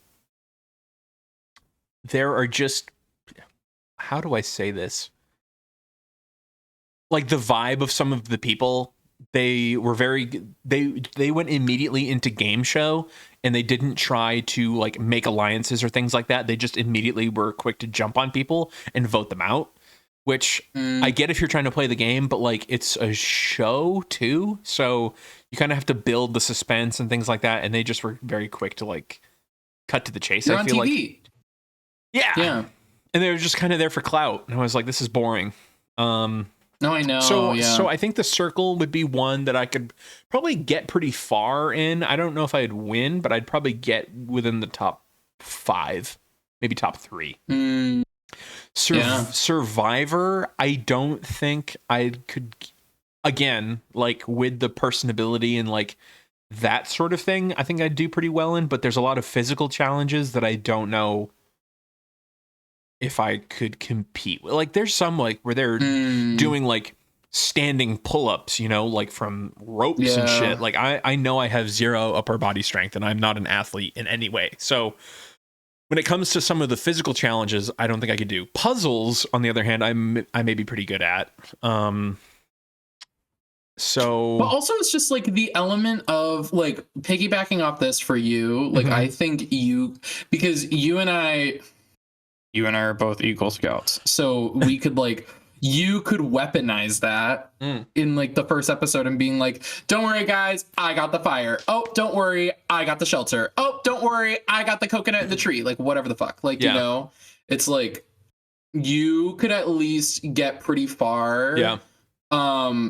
there are just, how do I say this? Like the vibe of some of the people, they were they went immediately into game show, and they didn't try to like make alliances or things like that. They just immediately were quick to jump on people and vote them out, which I get if you're trying to play the game, but like it's a show too. So you kind of have to build the suspense and things like that. And they just were very quick to like cut to the chase. You're I on feel TV. like, yeah. And they were just kind of there for clout. And I was like, this is boring. No, I know. So I think The Circle would be one that I could probably get pretty far in. I don't know if I'd win, but I'd probably get within the top 5, maybe top 3. Survivor, I don't think I could, again, like with the personability and like that sort of thing, I think I'd do pretty well in, but there's a lot of physical challenges that I don't know if I could compete with. Like there's some like where they're doing like standing pull-ups, you know, like from ropes and shit. Like I know I have 0 upper body strength and I'm not an athlete in any way. So when it comes to some of the physical challenges, I don't think I could do. Puzzles, on the other hand, I may be pretty good at. So but also it's just like the element of like piggybacking off this for you. Like I think because you and I are both Eagle Scouts. So we could like, you could weaponize that in like the first episode and being like, don't worry guys, I got the fire. Oh, don't worry, I got the shelter. Oh, don't worry, I got the coconut in the tree. Like whatever the fuck. Like, you know, it's like you could at least get pretty far. Yeah.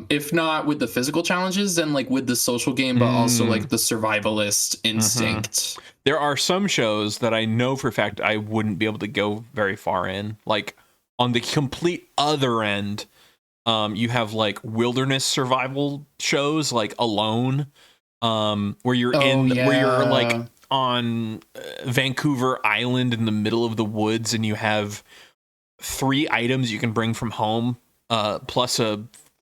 If not with the physical challenges, then like with the social game, but also like the survivalist instinct. There are some shows that I know for a fact I wouldn't be able to go very far in. Like on the complete other end, you have like wilderness survival shows like Alone, where you're where you're like on Vancouver Island in the middle of the woods, and you have 3 items you can bring from home, plus a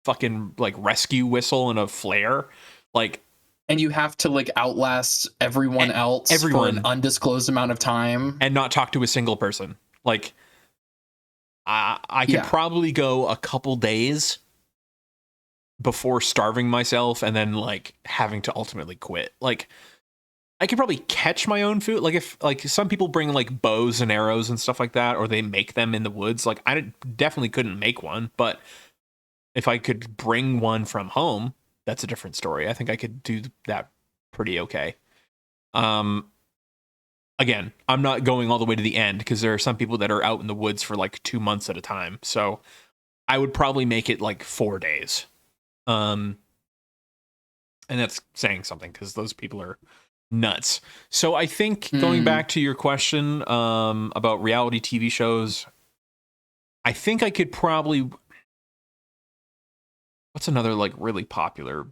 fucking like rescue whistle and a flare, like, and you have to like outlast everyone else for an undisclosed amount of time and not talk to a single person. Like I could probably go a couple days before starving myself and then like having to ultimately quit. Like I could probably catch my own food. Like if like some people bring like bows and arrows and stuff like that, or they make them in the woods. Like I definitely couldn't make one, but if I could bring one from home, that's a different story. I think I could do that pretty okay. Again, I'm not going all the way to the end because there are some people that are out in the woods for like 2 months at a time. So I would probably make it like 4 days. And that's saying something because those people are nuts. So I think going back to your question about reality TV shows, I think I could probably... What's another like really popular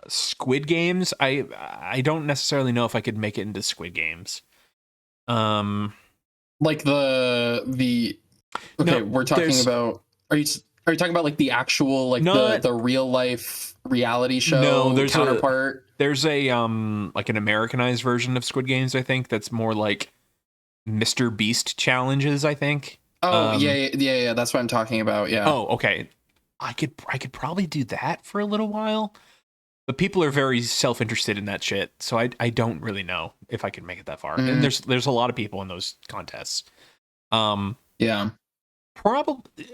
Squid Games? I don't necessarily know if I could make it into Squid Games. Like the okay, no, we're talking about. Are you talking about like the actual like the real life reality show counterpart? There's a like an Americanized version of Squid Games, I think, that's more like Mr. Beast challenges, I think. Oh, yeah, that's what I'm talking about. Yeah. Oh, okay. I could probably do that for a little while, but people are very self-interested in that shit, so I don't really know if I could make it that far. And there's a lot of people in those contests. Yeah. Probably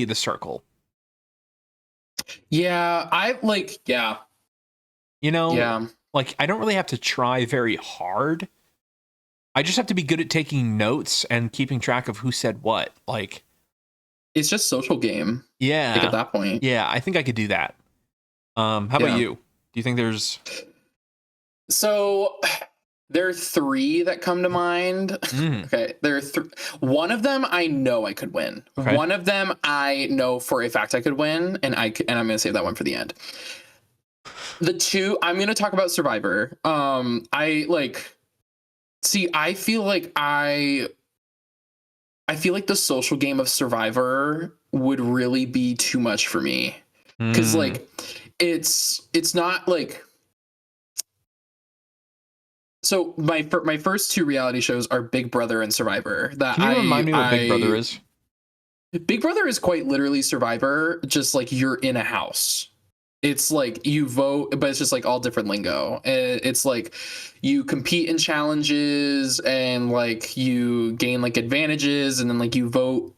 The Circle. Yeah, You know, Yeah. like I don't really have to try very hard. I just have to be good at taking notes and keeping track of who said what. Like, It's just social game. Like at yeah. that point. Yeah, I think I could do that. How about Yeah. you? Do you think there's So there are three that come to mind. Okay. There are one of them I know I could win. Okay. One of them I know for a fact I could win, and I'm gonna save that one for the end. The two I'm gonna talk about Survivor. I like see, I feel like the social game of Survivor would really be too much for me. Cause like it's not like, so my first two reality shows are Big Brother and Survivor. That Can you remind me what Big Brother is? Big Brother is quite literally Survivor, just like you're in a house. It's like you vote, but it's just like all different lingo. And it's like you compete in challenges and like you gain like advantages, and then like you vote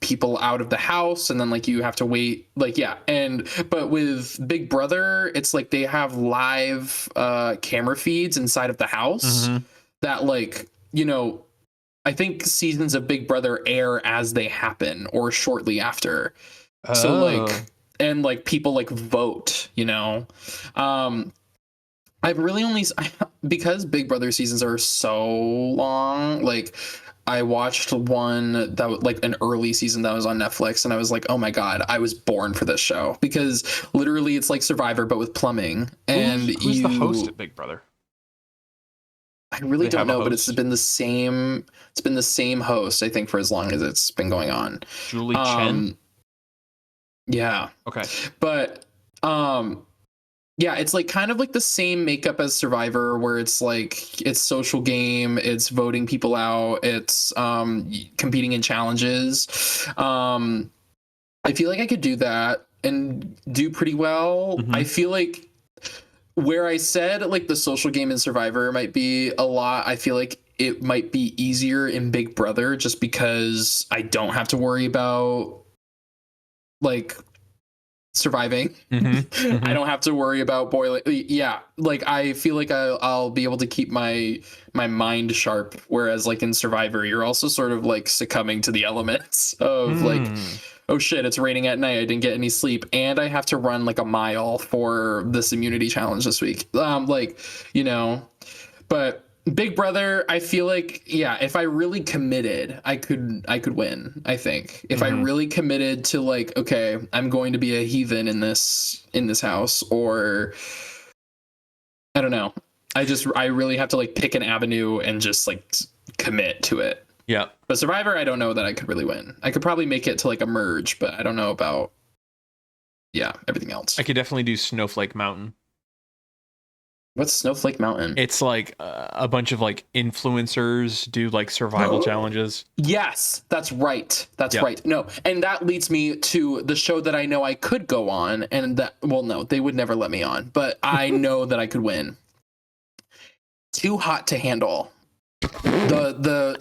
people out of the house, and then like you have to wait, like, yeah. And but with Big Brother, it's like they have live camera feeds inside of the house that, like, you know, I think seasons of Big Brother air as they happen or shortly after. So like, and like people like vote, you know. I've really only because Big Brother seasons are so long, like I watched one that was like an early season that was on Netflix, and I was like, oh my god, I was born for this show, because literally it's like Survivor but with plumbing. And who's the host at Big Brother? I really don't know, but it's been the same. It's been the same host, I think, for as long as it's been going on. Julie Chen. Yeah. Okay. But yeah, it's like kind of like the same makeup as Survivor, where it's like it's social game, it's voting people out, it's competing in challenges. I feel like I could do that and do pretty well. I feel like where I said like the social game in Survivor might be a lot, I feel like it might be easier in Big Brother, just because I don't have to worry about like surviving. I don't have to worry about boiling. Yeah, like I feel like I'll be able to keep my mind sharp, whereas like in Survivor you're also sort of like succumbing to the elements of like, oh shit, it's raining at night, I didn't get any sleep, and I have to run like a mile for this immunity challenge this week. Like, you know. But Big Brother, I feel like, yeah, if I really committed, I could win, I think. If I really committed to like, okay, I'm going to be a heathen in this house, or I don't know. I really have to like pick an avenue and just like commit to it. Yeah. But Survivor, I don't know that I could really win. I could probably make it to like a merge, but I don't know about, yeah, everything else. I could definitely do Snowflake Mountain. What's Snowflake Mountain? It's like a bunch of like influencers do like survival challenges. Yes, that's right. That's right. No, and that leads me to the show that I know I could go on, and that, well, no, they would never let me on, but I know that I could win. Too Hot to Handle. The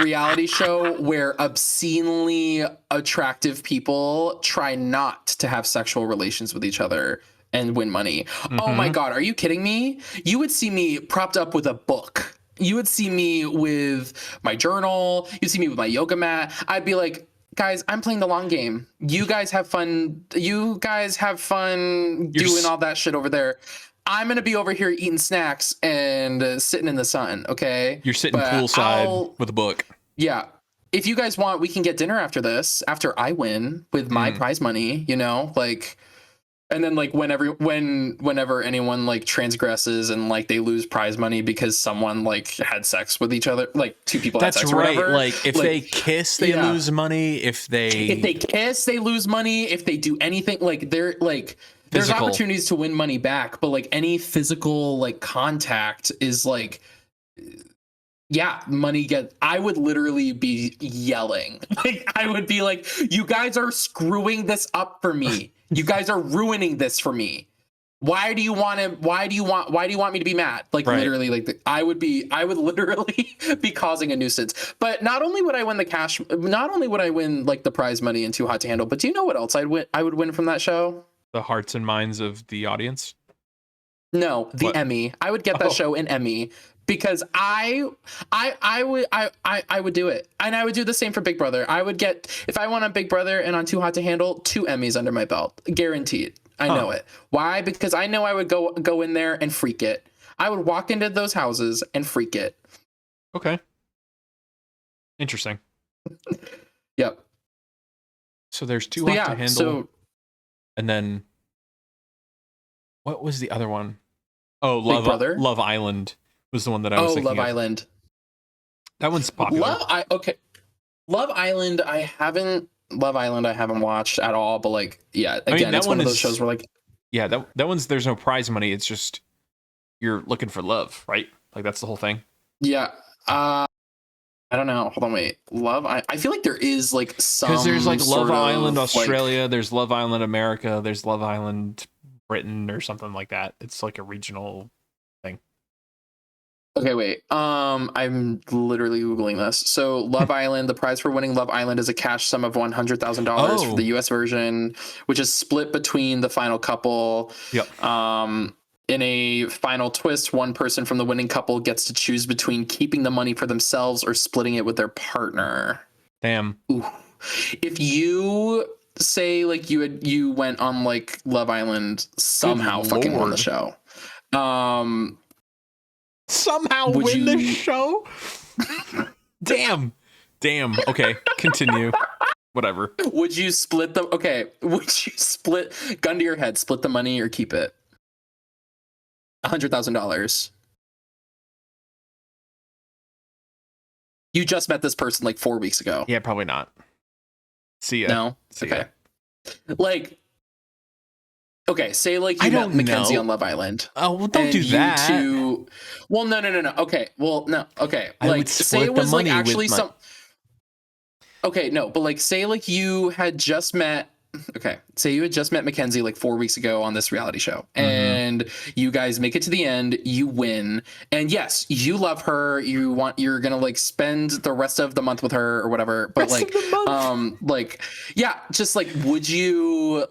reality show where obscenely attractive people try not to have sexual relations with each other and win money. Oh my god, are you kidding me? You would see me propped up with a book. You would see me with my journal. You'd see me with my yoga mat. I'd be like, guys, I'm playing the long game. You guys have fun. You guys have fun doing all that shit over there. I'm going to be over here eating snacks and sitting in the sun, okay? You're sitting poolside with a book. Yeah. If you guys want, we can get dinner after this, after I win with my prize money, you know? Like, and then like whenever anyone like transgresses and like they lose prize money because someone like had sex with each other, like two people had sex or whatever. Like if they kiss, they lose money. If they kiss, they lose money. If they do anything, like they're like, there's opportunities to win money back, but like any physical like contact is like, yeah, money I would literally be yelling. Like I would be like, you guys are screwing this up for me. You guys are ruining this for me. Why do you want me to be mad? Like literally, like I would literally be causing a nuisance. But not only would I win the cash, not only would I win like the prize money in Too Hot to Handle, but do you know what else I would win from that show? The hearts and minds of the audience. No, the What? Emmy. I would get that Oh, show an Emmy because I would do it, and I would do the same for Big Brother. I would get, if I went on Big Brother and on Too Hot to Handle, 2 Emmys under my belt, guaranteed. I huh. know it. Why? Because I know I would go in there and freak it. I would walk into those houses and freak it. Okay. Interesting. Yep. So there's Too So Hot to yeah. Handle, So and then what was the other one? Oh, Big Brother. Love Island was the one that I was Oh, thinking Love of. Island. That one's popular. Okay. Love Island. Love Island. I haven't watched at all. But like, yeah. I mean, Again, that it's one one of those is, shows where like, yeah, that one's, there's no prize money. It's just you're looking for love, right? Like that's the whole thing. yeah. I don't know. Hold on, wait. I feel like there is like some, Because there's like Love Island like, Australia, there's Love Island America, there's Love Island Britain or something like that. It's like a regional thing. okay, wait. I'm literally Googling this. So Love Island, the prize for winning Love Island is a cash sum of $100,000 for Oh. the US version, which is split between the final couple. Yep. In a final twist, one person from the winning couple gets to choose between keeping the money for themselves or splitting it with their partner. Damn. Ooh. If you say like you went on like Love Island, somehow fucking won the show. Somehow Would win the you- show? Damn. Okay, continue. Whatever. Would you split the would you split, gun to your head, split the money or keep it? $100,000. You just met this person like 4 weeks ago. Yeah, probably not. See ya. No? See ya. Okay. Like, okay, say like I you met don't Mackenzie know. on Love Island. Oh, well, don't and do you that. two, well, no. Okay. Well, no. Okay. I Like, would say split it the was like money with actually my- some. Okay, no, but like, say like you had just met. Okay, say you had just met Mackenzie like 4 weeks ago on this reality show, and you guys make it to the end. You win, and yes, you love her. You're gonna like spend the rest of the month with her or whatever. But Rest of the month? like, yeah, just like, would you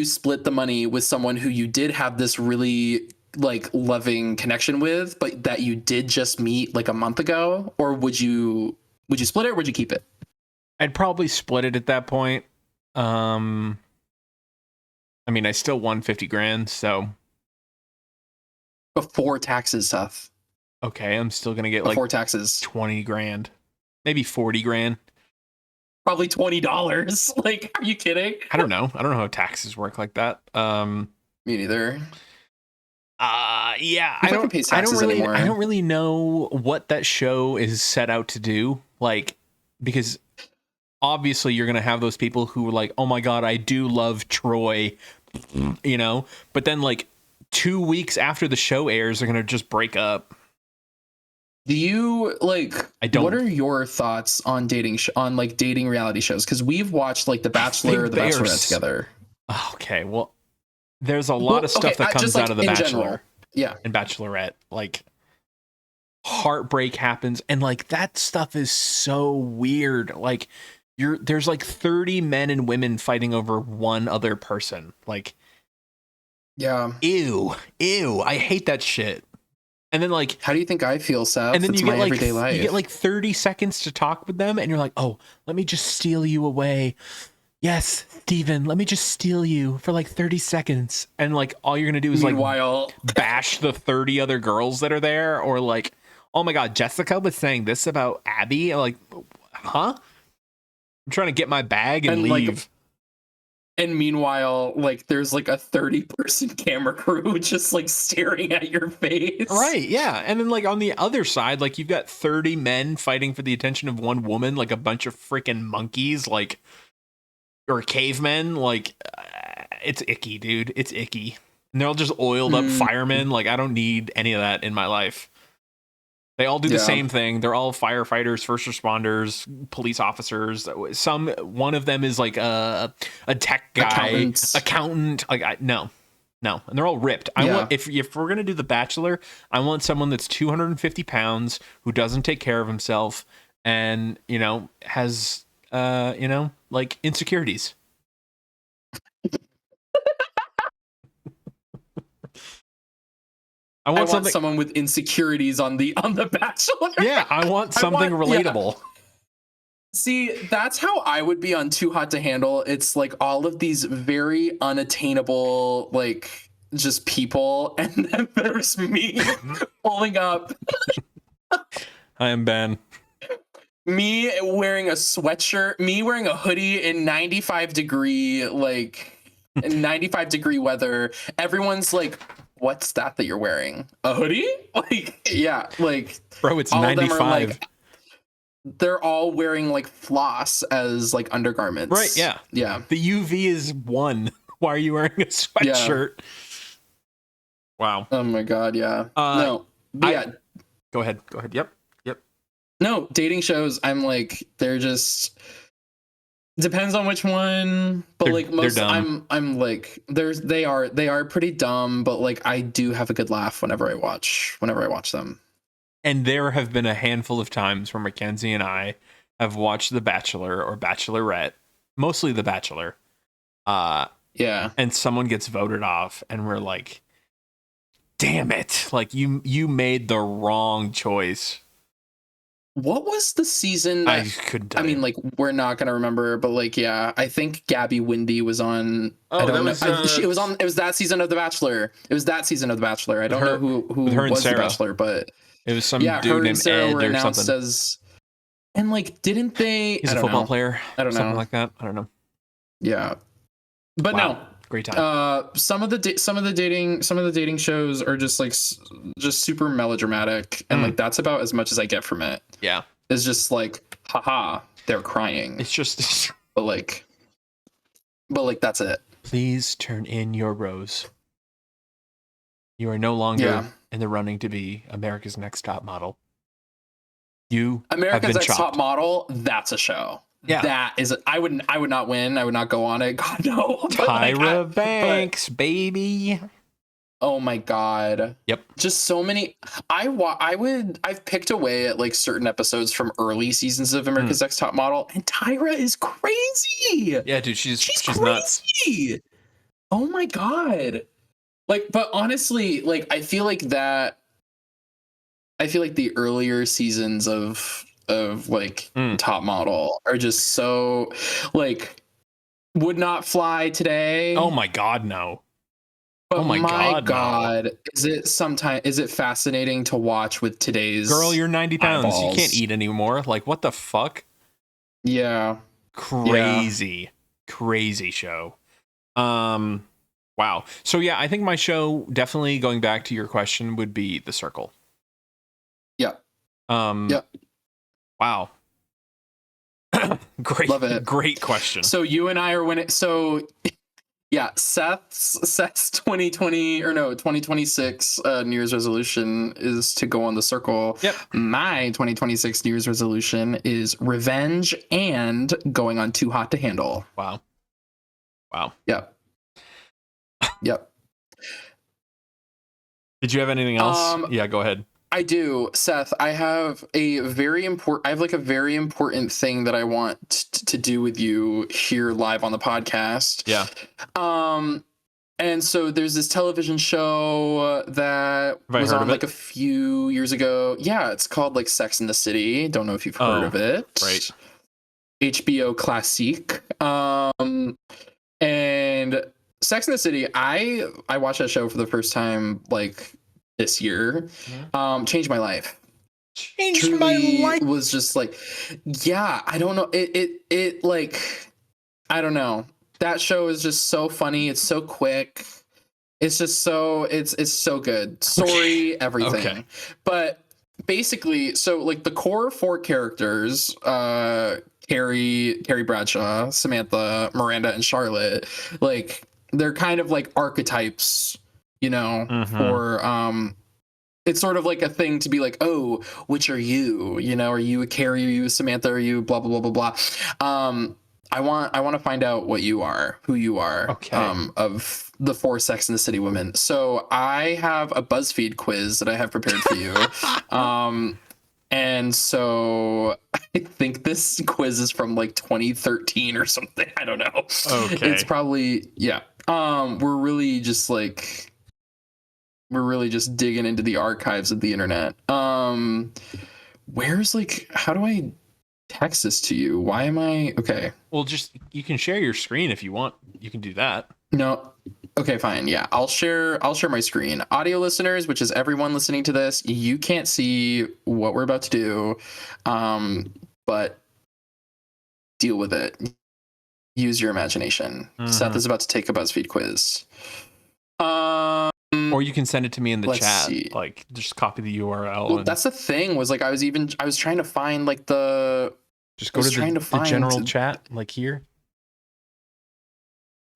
split the money with someone who you did have this really like loving connection with, but that you did just meet like a month ago, or would you split it or would you keep it? I'd probably split it at that point. I mean, I still won 50 grand, so Before taxes, Seth. okay, I'm still gonna get Before like taxes. 20 grand, maybe 40 grand. Probably $20. Like, are you kidding? I don't know how taxes work like that. Me neither. Yeah, I don't pay taxes anymore. I don't really know what that show is set out to do. Like, because obviously you're gonna have those people who are like, oh my god, I do love Troy, you know, but then like 2 weeks after the show airs, they're gonna just break up. Do you like? I don't. What are your thoughts on dating dating reality shows? Because we've watched like The Bachelor, The Bachelorette together. Okay, well, there's a lot of stuff that comes out of The Bachelor, general. Yeah, and Bachelorette. Like, heartbreak happens, and like that stuff is so weird. Like, there's like 30 men and women fighting over one other person. Like, yeah. Ew. I hate that shit. And then like, how do you think I feel, Seth? And then it's you my get like everyday life. you get like 30 seconds to talk with them, and you're like, oh, let me just steal you away. Yes, Steven, let me just steal you for like 30 seconds. And like all you're gonna do is like bash the 30 other girls that are there, or like, oh my god, Jessica was saying this about Abby. I'm like, huh? I'm trying to get my bag and leave. Like, and meanwhile, like there's like a 30-person camera crew just like staring at your face. Right, yeah. And then like on the other side, like you've got 30 men fighting for the attention of one woman, like a bunch of freaking monkeys, like, or cavemen. Like, it's icky, dude. It's icky. And they're all just oiled up firemen. Like, I don't need any of that in my life. They all do the same thing. They're all firefighters, first responders, police officers. One of them is like a tech guy, accountant. Like, no. And they're all ripped. I want, if we're gonna do The Bachelor, I want someone that's 250 pounds who doesn't take care of himself and has like insecurities. I want someone with insecurities on the Bachelor. Yeah, I want something relatable. Yeah. See, that's how I would be on Too Hot to Handle. It's like all of these very unattainable, like just people, and then there's me pulling up. I am Ben. Me wearing a sweatshirt, me wearing a hoodie in 95 degree weather. Everyone's like, what's that you're wearing? A hoodie? Like, yeah, like, bro, it's all 95. of them are like, they're all wearing like floss as like undergarments. Right, yeah. Yeah. The UV is 1. Why are you wearing a sweatshirt? Yeah. Wow. Oh my god, yeah. No. But yeah. Go ahead. Yep. No, dating shows, I'm like, they're just depends on which one, but like most I'm like they are pretty dumb, but like I do have a good laugh whenever I watch them. And there have been a handful of times where Mackenzie and I have watched The Bachelor or Bachelorette, mostly The Bachelor. Yeah. And someone gets voted off and we're like, damn it. Like you made the wrong choice. What was the season that, I couldn't tell mean, like, we're not gonna remember, but like, yeah, I think Gabby Windy was on. Oh, I don't that know. was it was on. It was that season of The Bachelor. I don't know who was The Bachelor, but it was some dude named Ed or something. As, and like, didn't they? He's a football player. I don't know. Something like that. I don't know. Yeah, but wow. no. Great time. Some of the dating shows are just like just super melodramatic, and like that's about as much as I get from it. Yeah, it's just like, haha, they're crying. It's just, but like that's it. Please turn in your rose. You are no longer in the running to be America's Next Top Model. You America's Next Top Model. That's a show. Yeah, that is. I would not win. I would not go on it. God no. Tyra Banks, baby. Oh my god. Yep. Just so many. I've picked away at like certain episodes from early seasons of America's Next Top Model, and Tyra is crazy. Yeah, dude, she's crazy. Nuts. Oh my god. Like, but honestly, like I feel like the earlier seasons of like Top Model are just so like would not fly today. Oh my god, no. But oh my god, no. Is it fascinating to watch with today's girl? You're 90 pounds. Eyeballs. You can't eat anymore. Like, what the fuck? Yeah. Crazy show. Wow. So yeah, I think my show, definitely going back to your question, would be The Circle. Yeah. Yep. Wow. Great. Love it. Great question. So you and I are winning. So yeah, Seth's 2026 New Year's resolution is to go on The Circle. Yep. My 2026 New Year's resolution is revenge and going on Too Hot to Handle. Wow. Yep. Yep. Did you have anything else? Yeah, go ahead. I do, Seth. I have a very important thing that I want to do with you here live on the podcast. Yeah. And so there's this television show that was on like a few years ago. Yeah, it's called like Sex and the City. Don't know if you've heard of it. Right. HBO Classique. And Sex and the City, I watched that show for the first time like this year. Changed my life. Was just like, yeah, I don't know. It like, I don't know. That show is just so funny. It's so quick. It's just so it's so good. Story, everything. Okay. But basically, so like the core 4 characters, Carrie Bradshaw, Samantha, Miranda, and Charlotte, like they're kind of like archetypes, you know, for it's sort of like a thing to be like, oh, which are you? You know, are you a Carrie? Are you a Samantha? Are you blah blah blah blah blah? I want to find out what you are, who you are, of the 4 Sex and the City women. So I have a BuzzFeed quiz that I have prepared for you. And so I think this quiz is from like 2013 or something. I don't know. Okay. It's probably, yeah. We're really just like, We're really just digging into the archives of the internet. Where's like, how do I text this to you? Why am I okay? Well, just you can share your screen if you want. You can do that. No. Okay, fine. Yeah, I'll share my screen. Audio listeners, which is everyone listening to this, you can't see what we're about to do. But deal with it. Use your imagination. Seth is about to take a BuzzFeed quiz. Or you can send it to me in the chat. See. Like, just copy the URL. Well, that's the thing. Was like I was trying to find like the. Just go to the general chat, like here.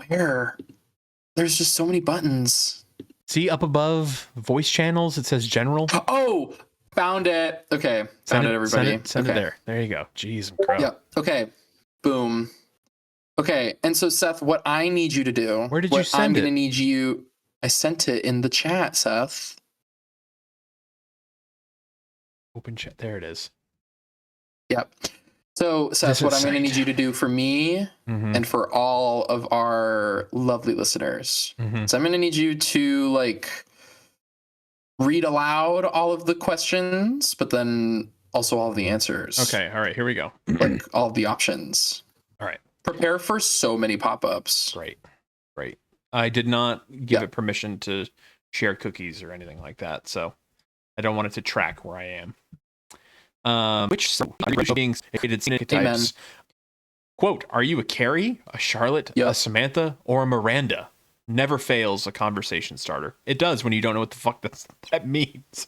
Where? There's just so many buttons. See up above voice channels, it says general. Oh, found it. Okay, found it, everybody. Send it there. There you go. Jeez, bro. Yep. Okay. Boom. Okay, and so Seth, what I need you to do. Where did you send it? I'm gonna need you. I sent it in the chat, Seth. Open chat. There it is. Yep. So, Seth, what I'm going to need you to do for me and for all of our lovely listeners. So I'm going to need you to like read aloud all of the questions, but then also all of the answers. Okay. All right. Here we go. Like all of the options. All right. Prepare for so many pop-ups. Great. I did not give it permission to share cookies or anything like that, so I don't want it to track where I am. Which beings created types? Quote, are you a Carrie, a Charlotte, a Samantha, or a Miranda? Never fails a conversation starter. It does when you don't know what the fuck that means.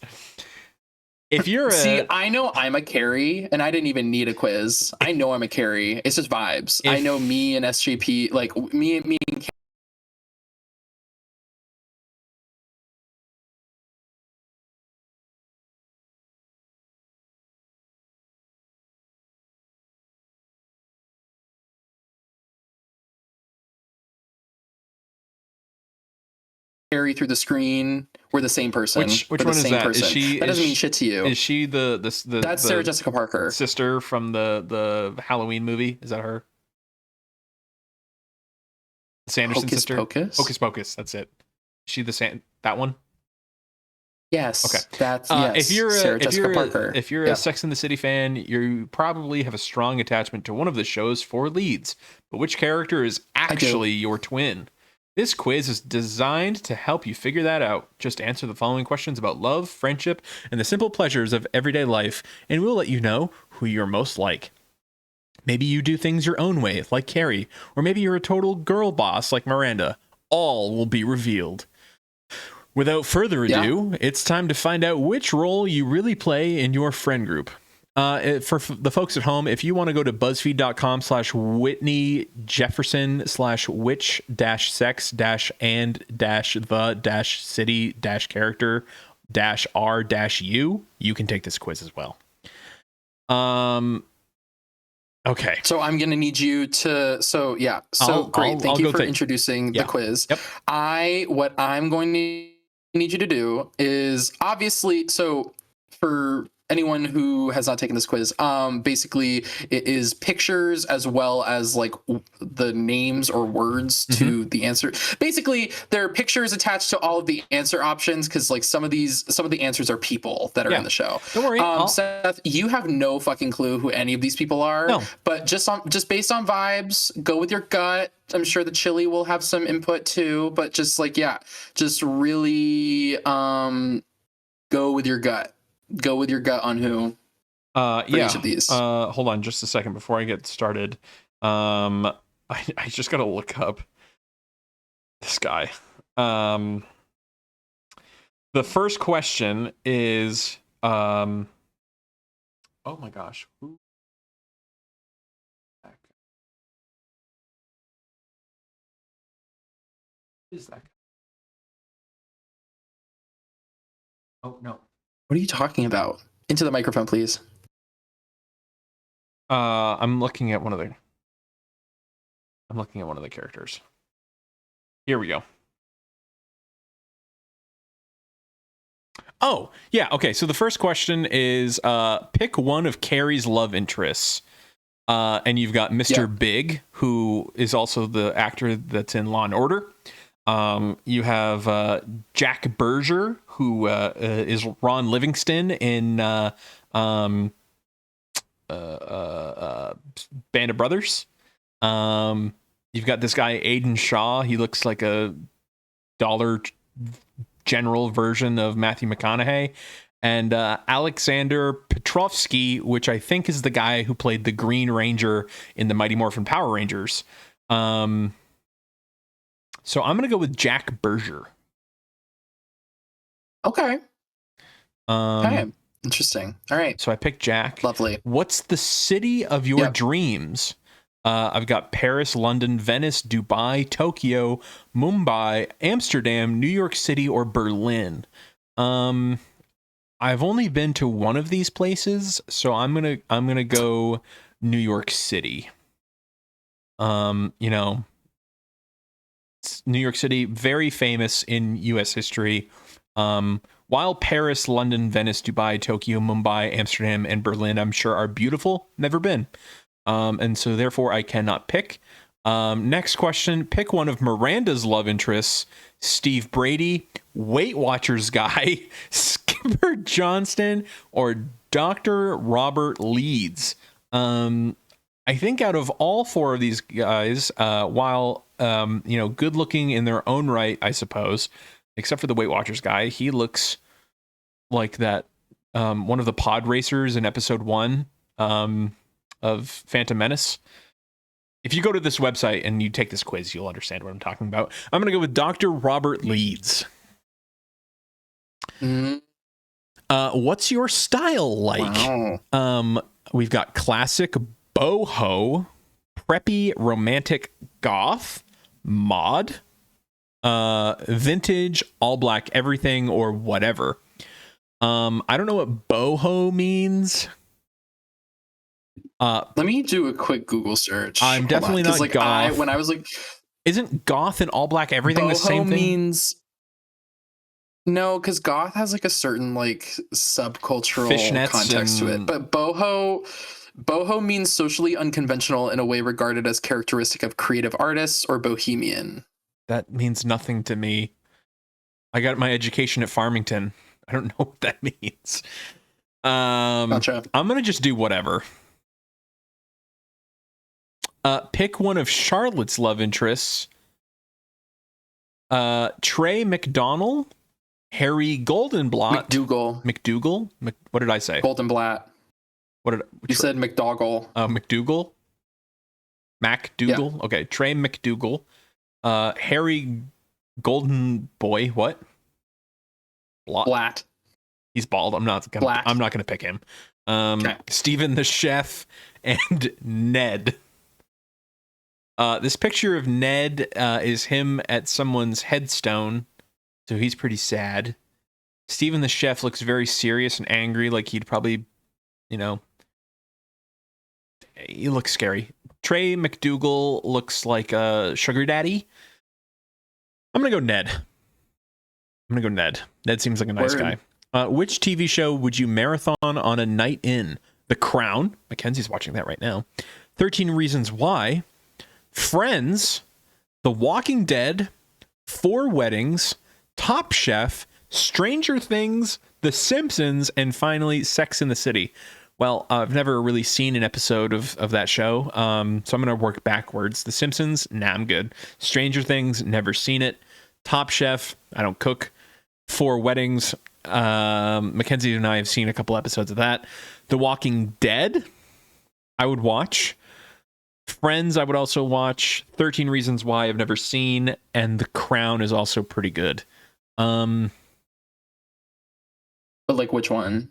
If you're See, I know I'm a Carrie, and I didn't even need a quiz. I know I'm a Carrie. It's just vibes. I know me and SGP, like me and Carrie through the screen. We're the same person. Which one is that? Person. That doesn't mean shit to you. Is she the That's Sarah Jessica Parker, sister from the Halloween movie? Is that her? Sanderson Hocus sister. Pocus? Hocus Pocus. That's it. Is she that one? Yes. Okay. That's yes. If you're a Sex and the City fan, you probably have a strong attachment to one of the show's 4 leads. But which character is actually your twin? This quiz is designed to help you figure that out. Just answer the following questions about love, friendship, and the simple pleasures of everyday life, and we'll let you know who you're most like. Maybe you do things your own way, like Carrie, or maybe you're a total girl boss like Miranda. All will be revealed. Without further ado, it's time to find out which role you really play in your friend group. For the folks at home, if you want to go to BuzzFeed.com/Whitney Jefferson /which-sex-and-city-character-r-u, you can take this quiz as well. Okay. So I'm going to need you to, great. Thank you for introducing the quiz. Yep. What I'm going to need you to do is obviously, so for anyone who has not taken this quiz, basically it is pictures as well as like the names or words to the answer. Basically, there are pictures attached to all of the answer options because like some of the answers are people that are in the show. Don't worry, Seth, you have no fucking clue who any of these people are. No. But just based on vibes, go with your gut. I'm sure the chili will have some input too, but just really go with your gut. Go with your gut on who each of these. Hold on just a second before I get started. I just gotta look up this guy. The first question is oh my gosh, who is that guy? Oh no. What are you talking about? Into the microphone, please. I'm looking at one of the characters. Here we go. Oh, yeah. Okay. So the first question is pick one of Carrie's love interests. And you've got Mr. Big, who is also the actor that's in Law and Order. You have Jack Berger, who is Ron Livingston in Band of Brothers. You've got this guy Aiden Shaw. He looks like a Dollar General version of Matthew McConaughey. And Alexander Petrovsky, which I think is the guy who played the Green Ranger in the Mighty Morphin Power Rangers. So I'm going to go with Jack Berger. Okay. Interesting. All right. So I picked Jack. Lovely. What's the city of your dreams? I've got Paris, London, Venice, Dubai, Tokyo, Mumbai, Amsterdam, New York City, or Berlin. I've only been to one of these places, so I'm gonna go New York City. New York City, very famous in U.S. history. While Paris, London, Venice, Dubai, Tokyo, Mumbai, Amsterdam, and Berlin, I'm sure are beautiful, never been. And so therefore I cannot pick. Next question, pick one of Miranda's love interests: Steve Brady, Weight Watchers guy, Skipper Johnston, or Dr. Robert Leeds. I think out of all four of these guys, while good looking in their own right, I suppose, except for the Weight Watchers guy, he looks like that one of the pod racers in episode 1 of Phantom Menace. If you go to this website and you take this quiz, you'll understand what I'm talking about. I'm going to go with Dr. Robert Leeds. What's your style like? Wow. We've got classic boho, preppy romantic goth, mod, vintage, all black everything, or whatever. I don't know what boho means. Let me do a quick Google search. I'm definitely not goth. When I was like, isn't goth and all black everything the same thing? Means no, because goth has like a certain like subcultural Fishnets context to it. But boho means socially unconventional in a way regarded as characteristic of creative artists or bohemian. That means nothing to me. I got my education at Farmington. I don't know what that means. Gotcha. I'm gonna just do whatever. Pick one of Charlotte's love interests. Trey McDonnell, Harry Goldenblatt. McDougal. What did I say? Goldenblatt. What did you said? McDougall. McDougal. MacDougal. Yeah. Okay, Trey McDougal. Harry Golden Boy. What? Blatt. He's bald. I'm not gonna pick him. Okay. Stephen the Chef and Ned. This picture of Ned is him at someone's headstone, so he's pretty sad. Stephen the Chef looks very serious and angry, like he'd probably, he looks scary. Trey McDougal looks like a sugar daddy. I'm gonna go Ned. Ned seems like a nice guy. Which TV show would you marathon on a night in? The Crown. Mackenzie's watching that right now. 13 Reasons Why. Friends, The Walking Dead, 4 Weddings, Top Chef, Stranger Things, The Simpsons, and finally Sex in the City. Well, I've never really seen an episode of that show, so I'm going to work backwards. The Simpsons, nah, I'm good. Stranger Things, never seen it. Top Chef, I don't cook. 4 Weddings, Mackenzie and I have seen a couple episodes of that. The Walking Dead, I would watch. Friends, I would also watch. 13 Reasons Why, I've never seen, and The Crown is also pretty good. But like, which one?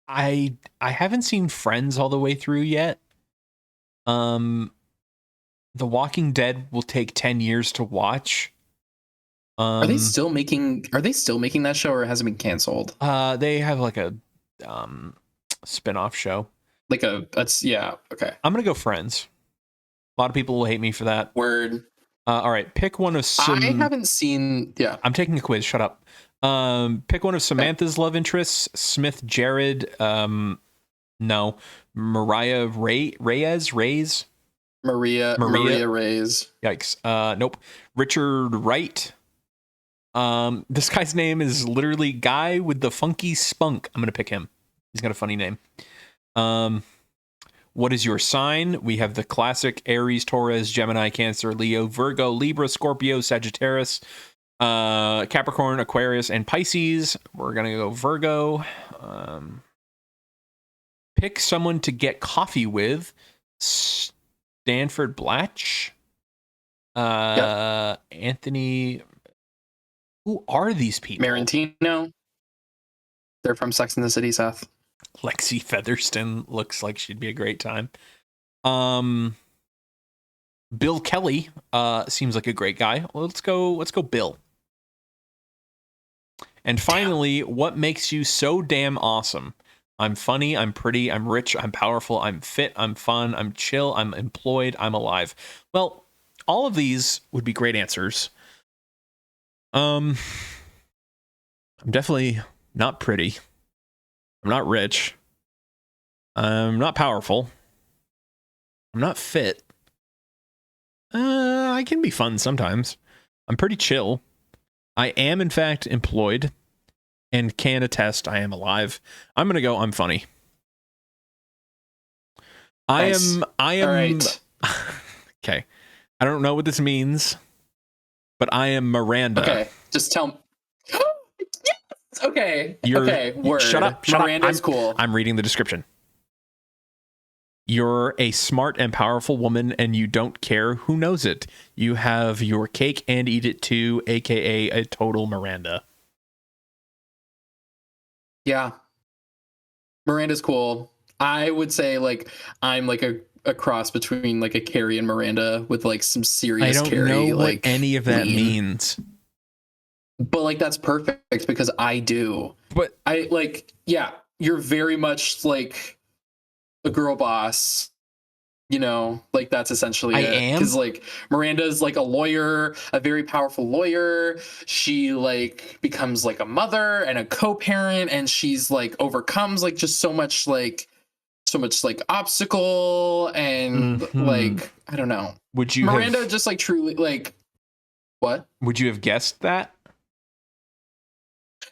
I haven't seen Friends all the way through yet. The Walking Dead will take 10 years to watch. Are they still making that show, or has it been canceled? They have like a spin-off show. Okay. I'm gonna go Friends. A lot of people will hate me for that. Word. All right, pick one of I haven't seen. Yeah, I'm taking a quiz. Shut up. Pick one of Samantha's love interests. Smith Jared. No. Mariah Reyes. Maria Reyes. Yikes. Nope. Richard Wright. This guy's name is literally Guy with the Funky Spunk. I'm gonna pick him. He's got a funny name. What is your sign? We have the classic Aries, Taurus, Gemini, Cancer, Leo, Virgo, Libra, Scorpio, Sagittarius, Capricorn, Aquarius, and Pisces. We're gonna go Virgo. Pick someone to get coffee with. Stanford Blatch. Yep. Anthony. Who are these people? Marantino. They're from Sex and the City, Seth. Lexi Featherston looks like she'd be a great time. Bill Kelly seems like a great guy. Let's go Bill. And finally, what makes you so damn awesome? I'm funny, I'm pretty, I'm rich, I'm powerful, I'm fit, I'm fun, I'm chill, I'm employed, I'm alive. Well, all of these would be great answers. I'm definitely not pretty. I'm not rich. I'm not powerful. I'm not fit. I can be fun sometimes. I'm pretty chill. I am, in fact, employed and can attest I am alive. I'm going to go, I'm funny. Nice. I am. All right. Okay. I don't know what this means, but I am Miranda. Okay. Just tell me. Yes! Okay. Okay. Word. Shut up. Miranda's cool. I'm reading the description. You're a smart and powerful woman, and you don't care who knows it. You have your cake and eat it too, aka a total Miranda. Yeah. Miranda's cool. I would say like I'm like a cross between like a Carrie and Miranda with like some serious I don't Carrie, know like what any of that lean. means. But like that's perfect because I do. But I like, yeah, you're very much like a girl boss, you know, like that's essentially it. am? Because like Miranda's like a lawyer, a very powerful lawyer. She like becomes like a mother and a co-parent, and she's like overcomes like just so much like obstacle and like I don't know. Would you Miranda just like truly like what? Would you have guessed that?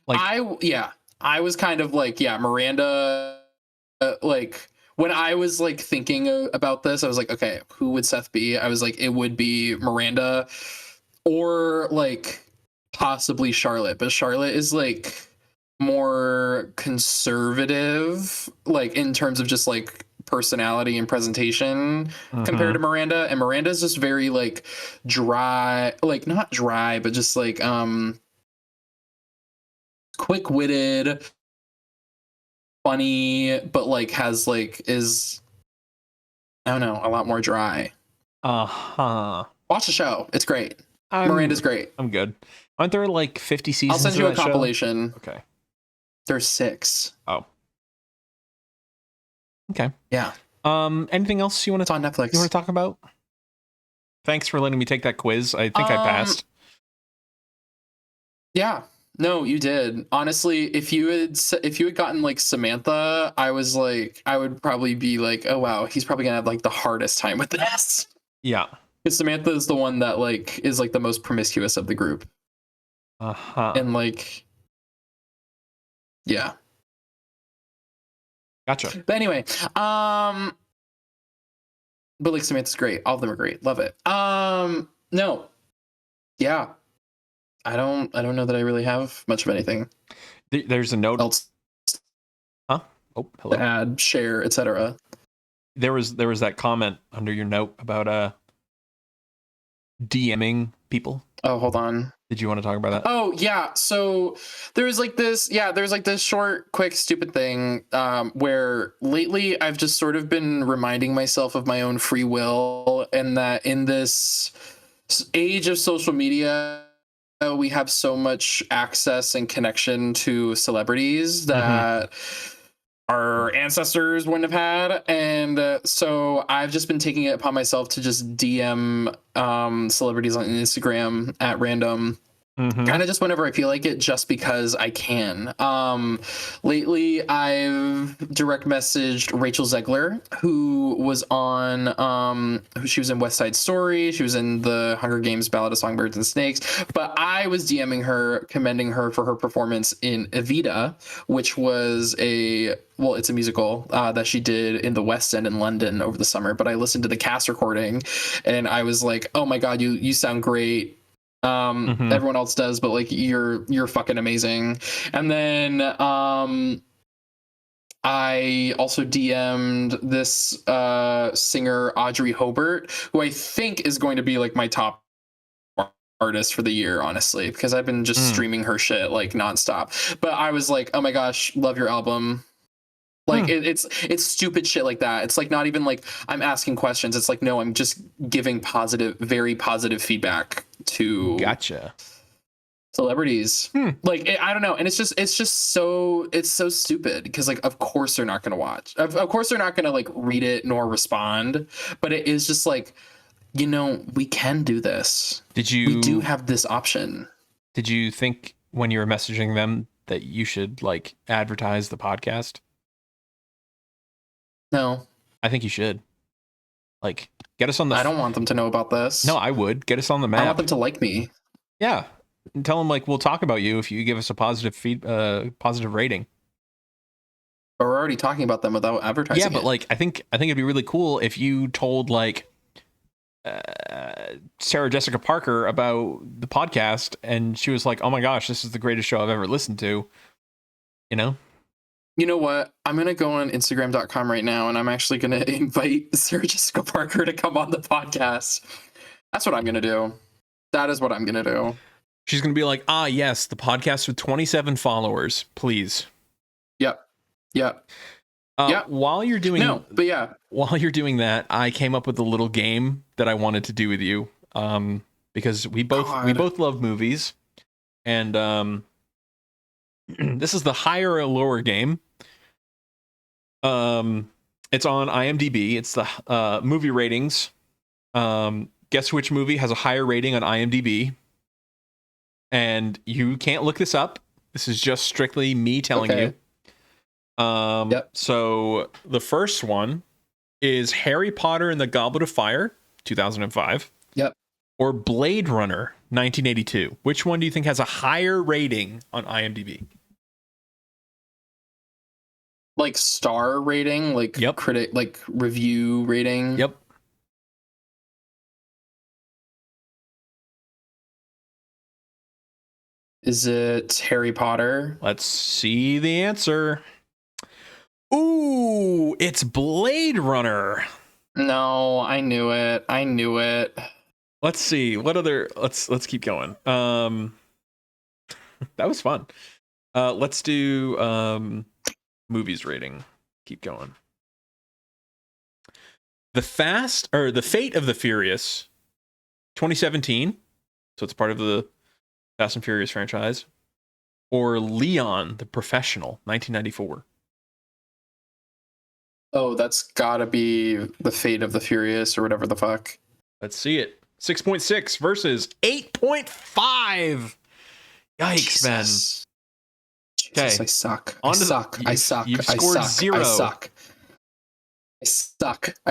Like I was kind of like Miranda like when I was like thinking about this, I was like, okay, who would Seth be? I was like, it would be Miranda or like possibly Charlotte, but Charlotte is like more conservative, like in terms of just like personality and presentation compared to Miranda. And Miranda's just very like dry, like not dry, but just like quick-witted, funny, but like has like is I don't know, a lot more dry. Watch the show. It's great. Miranda's great. I'm good. Aren't there like 50 seasons? I'll send you of a that compilation. Show? Okay. There's 6. Oh. Okay. Yeah. Anything else you want to? It's on Netflix. You want to talk about? Thanks for letting me take that quiz. I think I passed. Yeah. No, you did. Honestly, if you had gotten like Samantha, I was like, I would probably be like, oh wow, he's probably gonna have like the hardest time with this. Yeah. Because Samantha is the one that like is like the most promiscuous of the group. And like, yeah. Gotcha. But anyway, but like Samantha's great. All of them are great. Love it. No. Yeah. I don't know that I really have much of anything. There's a note. Else. Huh? Oh, hello. Add, share, etc. There was that comment under your note about DMing people. Oh, hold on. Did you want to talk about that? Oh, yeah. So there's like this short, quick, stupid thing where lately I've just sort of been reminding myself of my own free will, and that in this age of social media, we have so much access and connection to celebrities that our ancestors wouldn't have had. And so I've just been taking it upon myself to just DM celebrities on Instagram at random Kind of just whenever I feel like it, just because I can. Lately I've direct messaged Rachel Zegler, who was on she was in West Side Story, she was in the Hunger Games Ballad of Songbirds and Snakes, but I was DMing her, commending her for her performance in Evita, which was it's a musical that she did in the West End in London over the summer. But I listened to the cast recording and I was like, oh my god, you sound great. Everyone else does, but like you're fucking amazing. And then I also DM'd this singer Audrey Hobart, who I think is going to be like my top artist for the year, honestly, because I've been just streaming her shit like nonstop. But I was like, oh my gosh, love your album. Like it's stupid shit like that. It's like not even like I'm asking questions. It's like, no, I'm just giving very positive feedback to celebrities. Like I don't know, and it's so stupid because like of course they're not gonna watch. Of course they're not gonna like read it nor respond. But it is just like, we can do this. We do have this option. Did you think when you were messaging them that you should like advertise the podcast? No. I think you should. Like, get us on the... I don't want them to know about this. No, I would. Get us on the map. I want them to like me. Yeah. And tell them, like, we'll talk about you if you give us a positive rating. But we're already talking about them without advertising. Yeah, but, like, I think it'd be really cool if you told, like, Sarah Jessica Parker about the podcast, and she was like, oh my gosh, this is the greatest show I've ever listened to. You know? You know what? I'm going to go on Instagram.com right now, and I'm actually going to invite Sarah Jessica Parker to come on the podcast. That's what I'm going to do. That is what I'm going to do. She's going to be like, yes, the podcast with 27 followers, please. Yep. While you're doing... No, but yeah. While you're doing that, I came up with a little game that I wanted to do with you, because we both love movies, and this is the higher or lower game. It's on IMDb. It's the movie ratings. Guess which movie has a higher rating on IMDb? And you can't look this up. This is just strictly me telling you. So the first one is Harry Potter and the Goblet of Fire, 2005. Yep. Or Blade Runner, 1982. Which one do you think has a higher rating on IMDb? Like star rating, like critic, like review rating. Yep. Is it Harry Potter? Let's see the answer. Ooh, it's Blade Runner. No, I knew it. Let's see. What other let's keep going. That was fun. Let's do movies rating. Keep going. The Fate of the Furious, 2017. So it's part of the Fast and Furious franchise. Or Leon, the Professional, 1994. Oh, that's gotta be The Fate of the Furious or whatever the fuck. Let's see it. 6.6 versus 8.5. Yikes, Jesus. Ben. Jesus, I suck. I suck. You've scored 0. I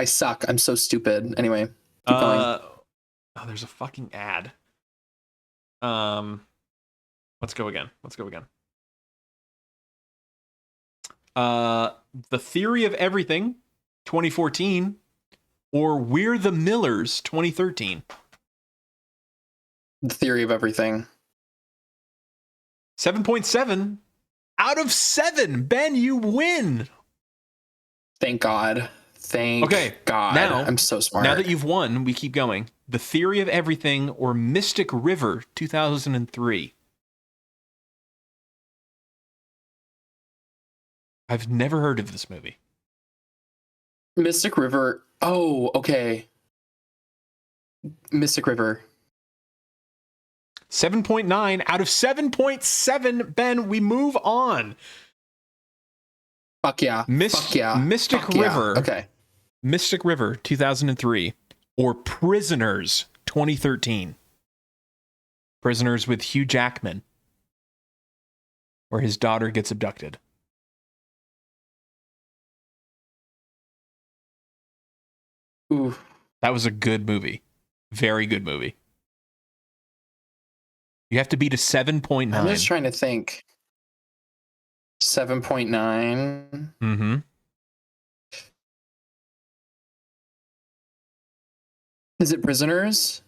suck. I'm so stupid. Anyway, keep going. There's a fucking ad. Let's go again. The Theory of Everything, 2014, or We're the Millers, 2013. The Theory of Everything. 7.7 out of 7. Ben, you win. Thank God. God. Now, I'm so smart. Now that you've won, we keep going. The Theory of Everything or Mystic River, 2003. I've never heard of this movie. Mystic River. Oh, okay. Mystic River. 7.9 out of 7.7. Ben, we move on. Fuck yeah. Mystic River. Yeah. Okay. Mystic River, 2003. Or Prisoners, 2013. Prisoners with Hugh Jackman, where his daughter gets abducted. Ooh. That was a good movie. Very good movie. You have to beat a 7.9. I'm just trying to think. 7.9. Mm-hmm. Is it Prisoners?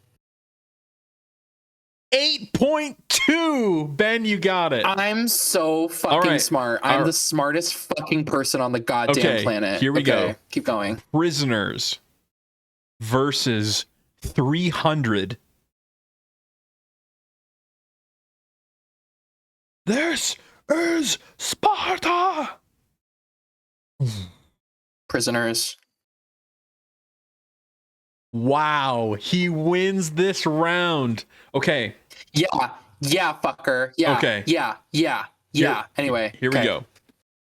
8.2. Ben, you got it. I'm so fucking smart. I'm the smartest fucking person on the goddamn planet. Here we go. Keep going. Prisoners versus 300. This is Sparta. Prisoners. Wow, he wins this round. Okay. Yeah, fucker. Yeah. Okay. Yeah. Anyway, here we go.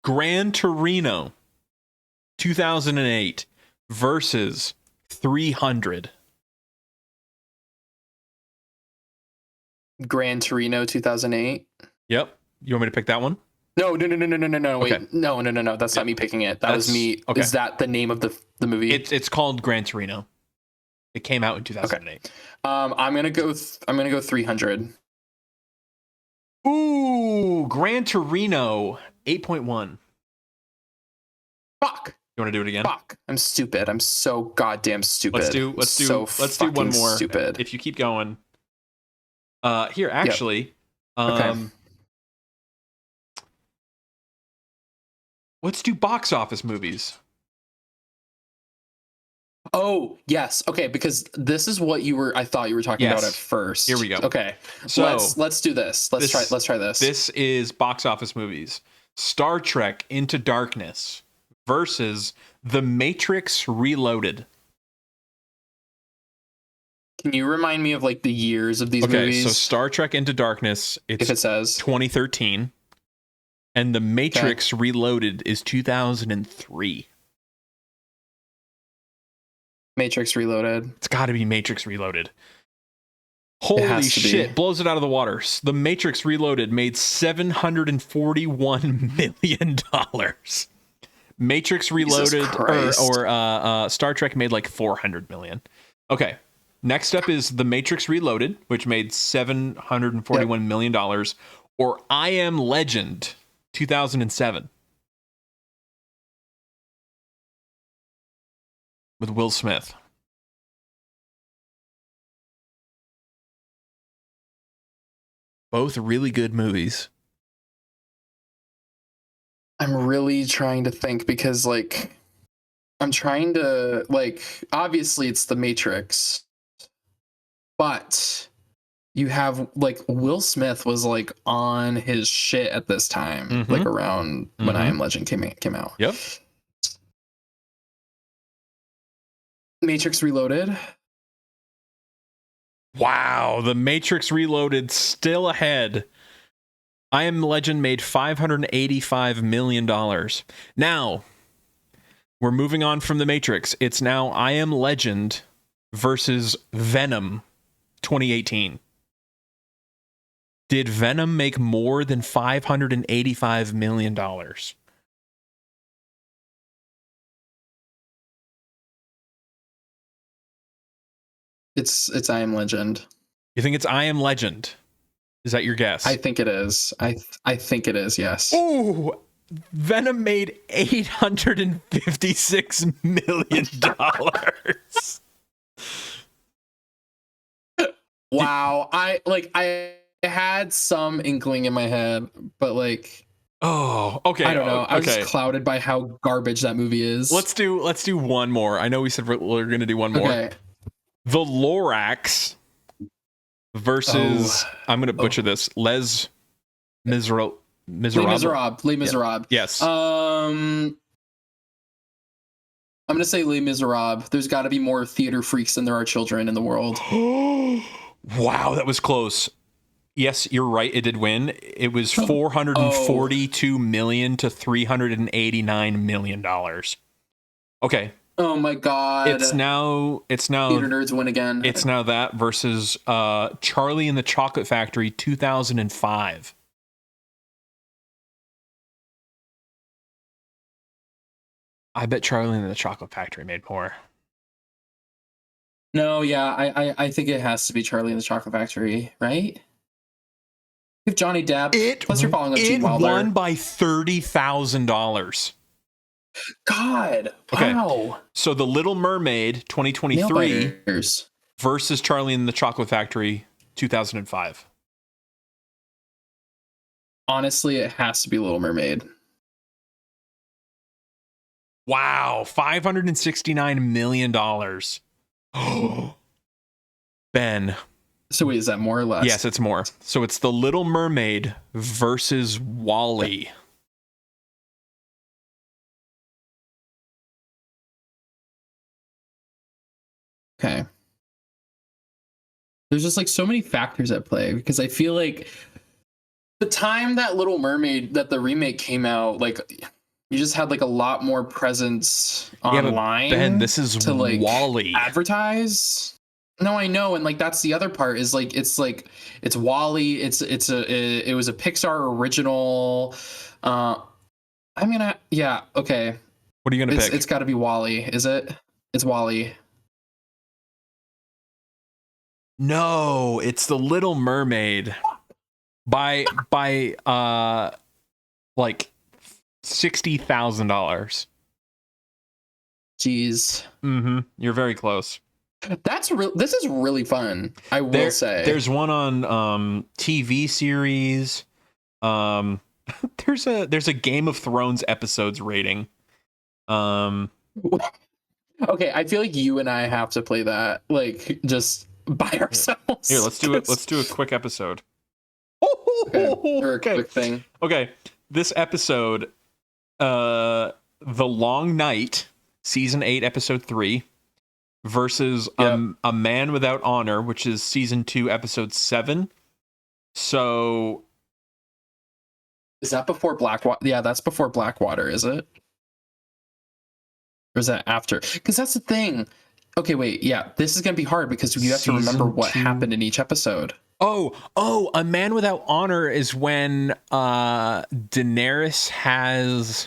Gran Torino, 2008 versus 300. Gran Torino, 2008. Yep. You want me to pick that one? No. Wait, okay. No. That's not me picking it. That was me. Okay. Is that the name of the movie? It's called Gran Torino. It came out in 2008. Okay. I'm gonna go 300. Ooh, Gran Torino, 8.1. Fuck. You want to do it again? Fuck. I'm stupid. I'm so goddamn stupid. Let's do one more. Stupid. If you keep going. Here, actually. Yep. Okay. Let's do box office movies. Oh, yes. Okay, because this is what I thought you were talking about at first. Here we go. Okay. So let's do this. Let's try this. This is box office movies. Star Trek Into Darkness versus The Matrix Reloaded. Can you remind me of like the years of these Okay, movies? so Star Trek Into Darkness, if it says 2013, and The Matrix Reloaded is 2003. Matrix Reloaded. It's got to be Matrix Reloaded. Holy shit, blows it out of the water. The Matrix Reloaded made $741 million. Matrix Reloaded or Star Trek made like 400 million. Okay. Next up is The Matrix Reloaded, which made $741 million, or I Am Legend, 2007. With Will Smith. Both really good movies. I'm really trying to think because I'm trying to obviously it's The Matrix, but you have Will Smith was on his shit at this time, around when I Am Legend came out. Yep. Matrix Reloaded. Wow, The Matrix Reloaded still ahead. I Am Legend made $585 million. Now, we're moving on from The Matrix. It's now I Am Legend versus Venom 2018. Did Venom make more than $585 million? It's I Am Legend. You think it's I Am Legend? Is that your guess? I think it is. I think it is, yes. Ooh, Venom made $856 million. Wow. I had some inkling in my head, but oh, okay. I don't know. I was just clouded by how garbage that movie is. Let's do one more. I know we said we're going to do one more. Okay. The Lorax versus I'm going to butcher this. Les Miserables. Les Miserables. Yes. I'm going to say Les Miserables. There's got to be more theater freaks than there are children in the world. Wow, that was close. Yes, you're right. It did win. It was $442 million to $389 million. Okay. Oh my god. It's now Theater nerds win again. It's now that versus Charlie and the Chocolate Factory 2005. I bet Charlie and the Chocolate Factory made more. No, yeah, I think it has to be Charlie and the Chocolate Factory, right? If Johnny Depp, plus you're following up Gene Wilder. It won by $30,000. God, okay. Wow. So The Little Mermaid 2023 versus Charlie and the Chocolate Factory 2005. Honestly, it has to be Little Mermaid. Wow, $569 million. Ben. So wait, is that more or less? Yes, it's more. So it's The Little Mermaid versus WALL-E. Okay. There's just like so many factors at play because I feel like the time that Little Mermaid, that the remake came out, like you just had like a lot more presence online. Ben, this is to like WALL-E. Advertise. No, I know, and like that's the other part is like it's WALL-E. It was a Pixar original. Yeah, okay. What are you gonna pick? It's got to be WALL-E, is it? It's WALL-E. No, it's The Little Mermaid by like $60,000. Jeez. You're very close. That's real. This is really fun. I will say. There's one on TV series. There's a Game of Thrones episodes rating. Okay, I feel like you and I have to play that, like just by ourselves. Here, let's do it. Let's do a quick episode. Okay. Quick thing. Okay, this episode, The Long Night, season 8, episode 3, versus A Man Without Honor, which is season 2, episode 7. So, is that before Blackwater? Yeah, that's before Blackwater, is it? Or is that after? Because that's the thing. Okay, wait. Yeah, this is gonna be hard because you have to remember what happened in each episode. Oh, A Man Without Honor is when Daenerys has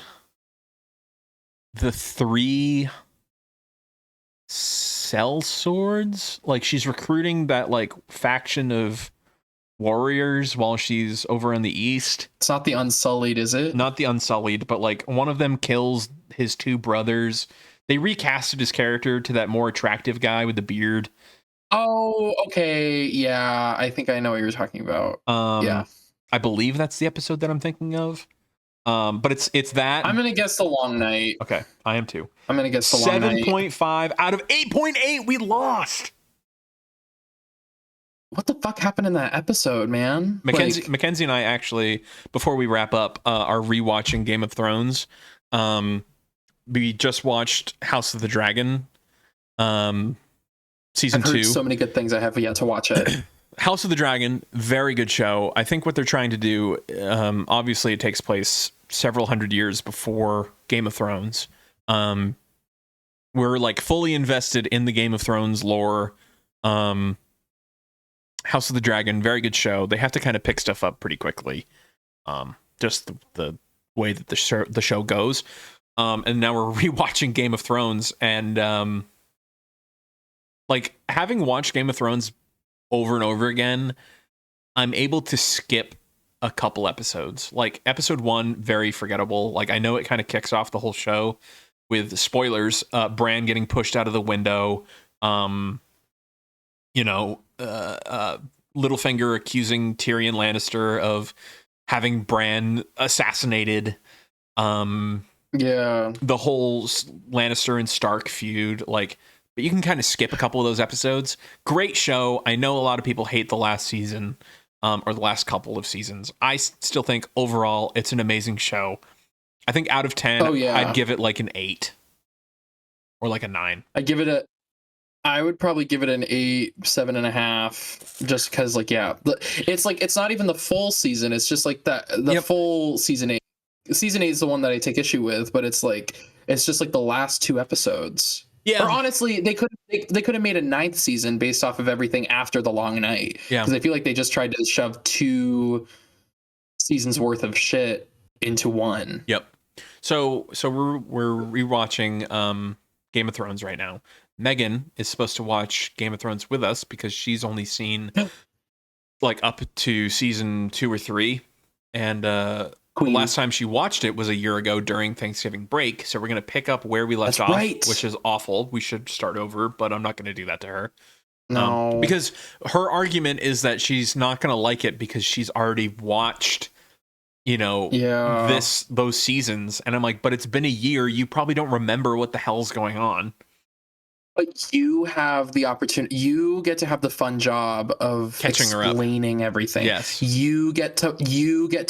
the 3 cell swords. Like she's recruiting that like faction of warriors while she's over in the east. It's not the Unsullied, is it? Not the Unsullied, but like one of them kills his 2 brothers. They recasted his character to that more attractive guy with the beard. Oh, okay. Yeah, I think I know what you're talking about. Yeah. I believe that's the episode that I'm thinking of. But it's that. I'm gonna guess The Long Night. Okay, I am too. I'm gonna guess The Long Night. 7.5 out of 8.8. We lost. What the fuck happened in that episode, man? Mackenzie and I actually, before we wrap up, are rewatching Game of Thrones. We just watched House of the Dragon, season 2. I've heard so many good things. I have yet to watch it. House of the Dragon, very good show. I think what they're trying to do, obviously it takes place several hundred years before Game of Thrones. We're like fully invested in the Game of Thrones lore. House of the Dragon, very good show. They have to kind of pick stuff up pretty quickly. Just the way that the show goes. And now we're rewatching Game of Thrones, and like having watched Game of Thrones over and over again, I'm able to skip a couple episodes. Like episode 1, very forgettable. Like I know it kind of kicks off the whole show with spoilers, Bran getting pushed out of the window, Littlefinger accusing Tyrion Lannister of having Bran assassinated. Yeah, the whole Lannister and Stark feud, like, but you can kind of skip a couple of those episodes. Great show. I know a lot of people hate the last season, or the last couple of seasons. I still think overall it's an amazing show. I think out of 10, I'd give it like an 8 or like a 9. I would probably give it an 8, 7.5, just because, like, yeah, it's like it's not even the full season. It's just like the full season 8. Season 8 is the one that I take issue with, but it's like It's just like the last 2 episodes. Yeah. Or honestly, they could have made a 9th season based off of everything after the long night. Yeah. Because I feel like they just tried to shove 2 seasons worth of shit into one. Yep. So we're rewatching Game of Thrones right now. Megan is supposed to watch Game of Thrones with us because she's only seen like up to season 2 or 3, and the last time she watched it was a year ago during Thanksgiving break. So we're gonna pick up where we left off, right. which is awful. We should start over, but I'm not gonna do that to her. No, because her argument is that she's not gonna like it because she's already watched, those seasons, and I'm like, but it's been a year. You probably don't remember what the hell's going on. But you have the opportunity. You get to have the fun job of catching her up, explaining everything. Yes, you get to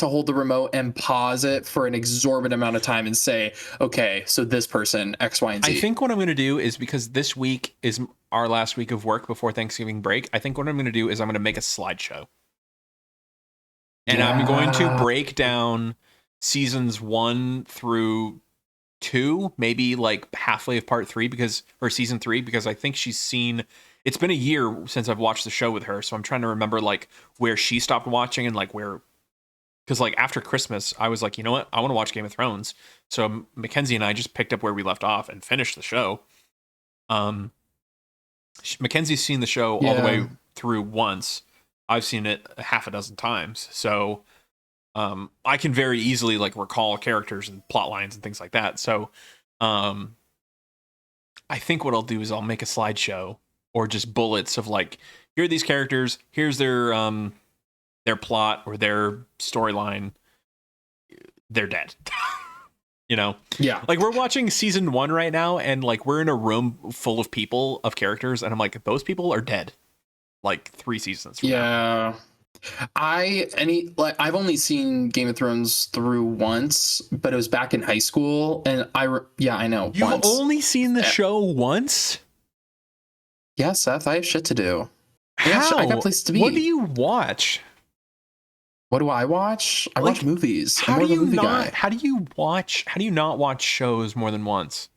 hold the remote and pause it for an exorbitant amount of time and say, okay, so this person X, Y, and Z. I think what I'm going to do is, because this week is our last week of work before Thanksgiving break, I think what I'm going to do is I'm going to make a slideshow. And I'm going to break down seasons 1 through 2, maybe like halfway of part 3 or season 3, because I think it's been a year since I've watched the show with her. So I'm trying to remember like where she stopped watching and like because like after Christmas, I was like, you know what? I want to watch Game of Thrones. So Mackenzie and I just picked up where we left off and finished the show. Mackenzie's seen the show all the way through once. I've seen it half a dozen times. So I can very easily like recall characters and plot lines and things like that. So I think what I'll do is I'll make a slideshow or just bullets of like, here are these characters, here's their plot or their storyline. They're dead. Yeah. Like we're watching season 1 right now, and like we're in a room full of people, of characters, and I'm like, those people are dead. Like 3 seasons from now. I've only seen Game of Thrones through once, but it was back in high school, and I know. You've only seen the show once? Yeah, Seth, I have shit to do. How? I got places to be. What do you watch? What do I watch? I watch movies. How do you not watch shows more than once?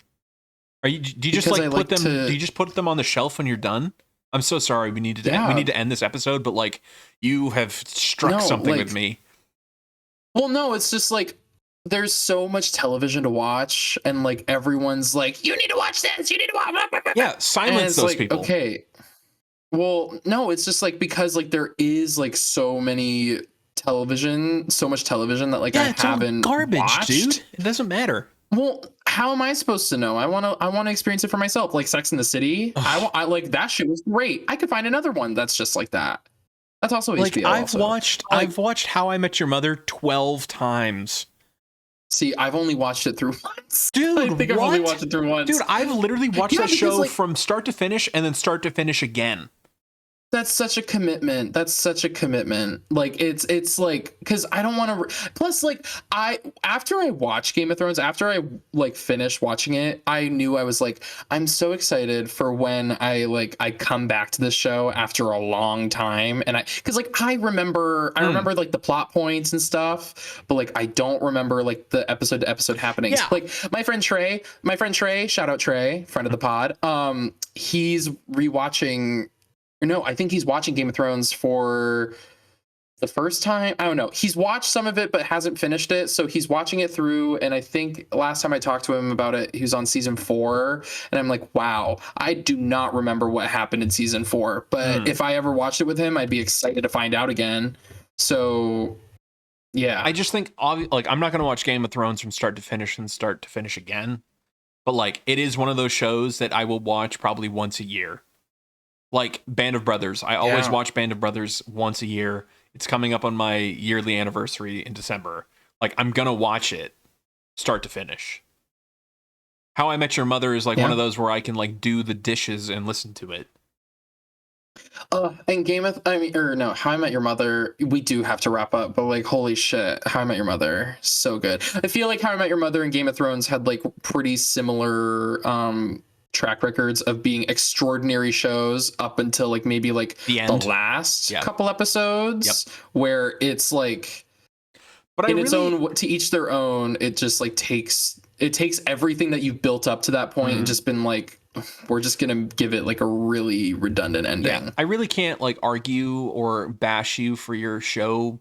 Do you just do you just put them on the shelf when you're done? I'm so sorry. We need to end this episode, but like you have struck something with me. Well, no, it's just like there's so much television to watch, and like everyone's like, you need to watch this. You need to watch. Yeah, silence those people. Okay. Well, no, it's just like because like there is like so much television that like I haven't garbage, watched. Dude. It doesn't matter. Well, how am I supposed to know? I want to experience it for myself. Like Sex and the City. I like that shit was great. I could find another one that's just like that. That's also like HBO. I've watched How I Met Your Mother 12 times. See, I've only watched it through once. Dude, I think I've only watched it through once. Dude, I've literally watched that show from start to finish and then start to finish again. That's such a commitment. Like it's like, because I don't want to. Plus, like after I watched Game of Thrones, after I like finished watching it, I knew I was like, I'm so excited for when I come back to this show after a long time, and because like I remember like the plot points and stuff, but like I don't remember like the episode to episode happenings. Yeah. Like my friend Trey, shout out Trey, friend of the pod. He's rewatching. No, I think he's watching Game of Thrones for the first time. I don't know. He's watched some of it, but hasn't finished it. So he's watching it through. And I think last time I talked to him about it, he was on season 4. And I'm like, wow, I do not remember what happened in season 4. But if I ever watched it with him, I'd be excited to find out again. So, yeah. I just think, like, I'm not going to watch Game of Thrones from start to finish again. But, like, it is one of those shows that I will watch probably once a year. Like Band of Brothers. I always watch Band of Brothers once a year. It's coming up on my yearly anniversary in December. Like, I'm going to watch it start to finish. How I Met Your Mother is like one of those where I can like do the dishes and listen to it. And How I Met Your Mother, we do have to wrap up, but like, holy shit, How I Met Your Mother, so good. I feel like How I Met Your Mother and Game of Thrones had like pretty similar track records of being extraordinary shows up until like maybe like the last couple episodes where it's like But in its own, to each their own, it just like takes everything that you've built up to that point and just been like, we're just gonna give it like a really redundant ending. Yeah, I really can't like argue or bash you for your show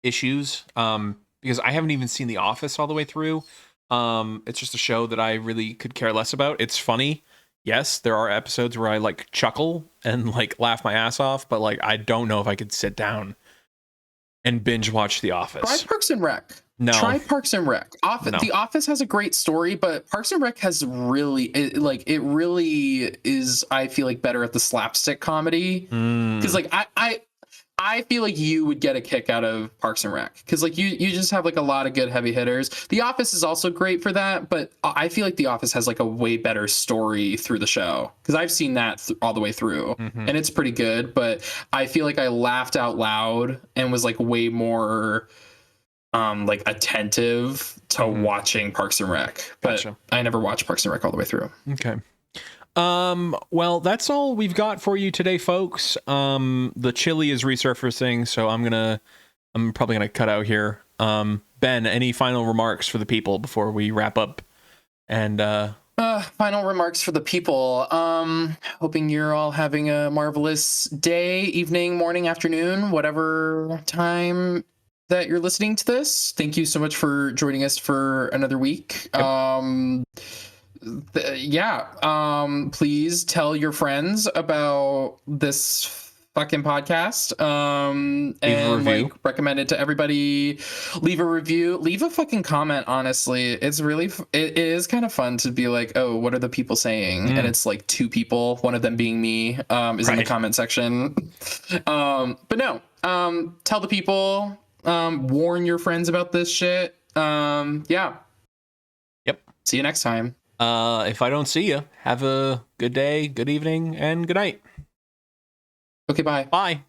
issues, because I haven't even seen The Office all the way through. It's just a show that I really could care less about. It's funny. Yes, there are episodes where I like chuckle and like laugh my ass off, but like I don't know if I could sit down and binge watch The Office. Try Parks and Rec. No. Try Parks and Rec. No. The Office has a great story, but Parks and Rec has really, it really is, I feel like, better at the slapstick comedy. Because like I feel like you would get a kick out of Parks and Rec because like you just have like a lot of good heavy hitters. The Office is also great for that, but I feel like The Office has like a way better story through the show because I've seen that all the way through and it's pretty good. But I feel like I laughed out loud and was like way more like attentive to watching Parks and Rec. But gotcha. I never watched Parks and Rec all the way through. Okay. Well, that's all we've got for you today, folks. The chili is resurfacing, so I'm probably gonna cut out here. Ben, any final remarks for the people before we wrap up? And final remarks for the people. Hoping you're all having a marvelous day, evening, morning, afternoon, whatever time that you're listening to this. Thank you so much for joining us for another week. Yep. Please tell your friends about this fucking podcast and like recommend it to everybody. Leave a review, leave a fucking comment. Honestly, it is kind of fun to be like, oh, what are the people saying? And it's like 2 people, one of them being me, is in the comment section. But no, tell the people, warn your friends about this shit. Yep. See you next time. If I don't see you, have a good day, good evening, and good night. Okay, bye. Bye.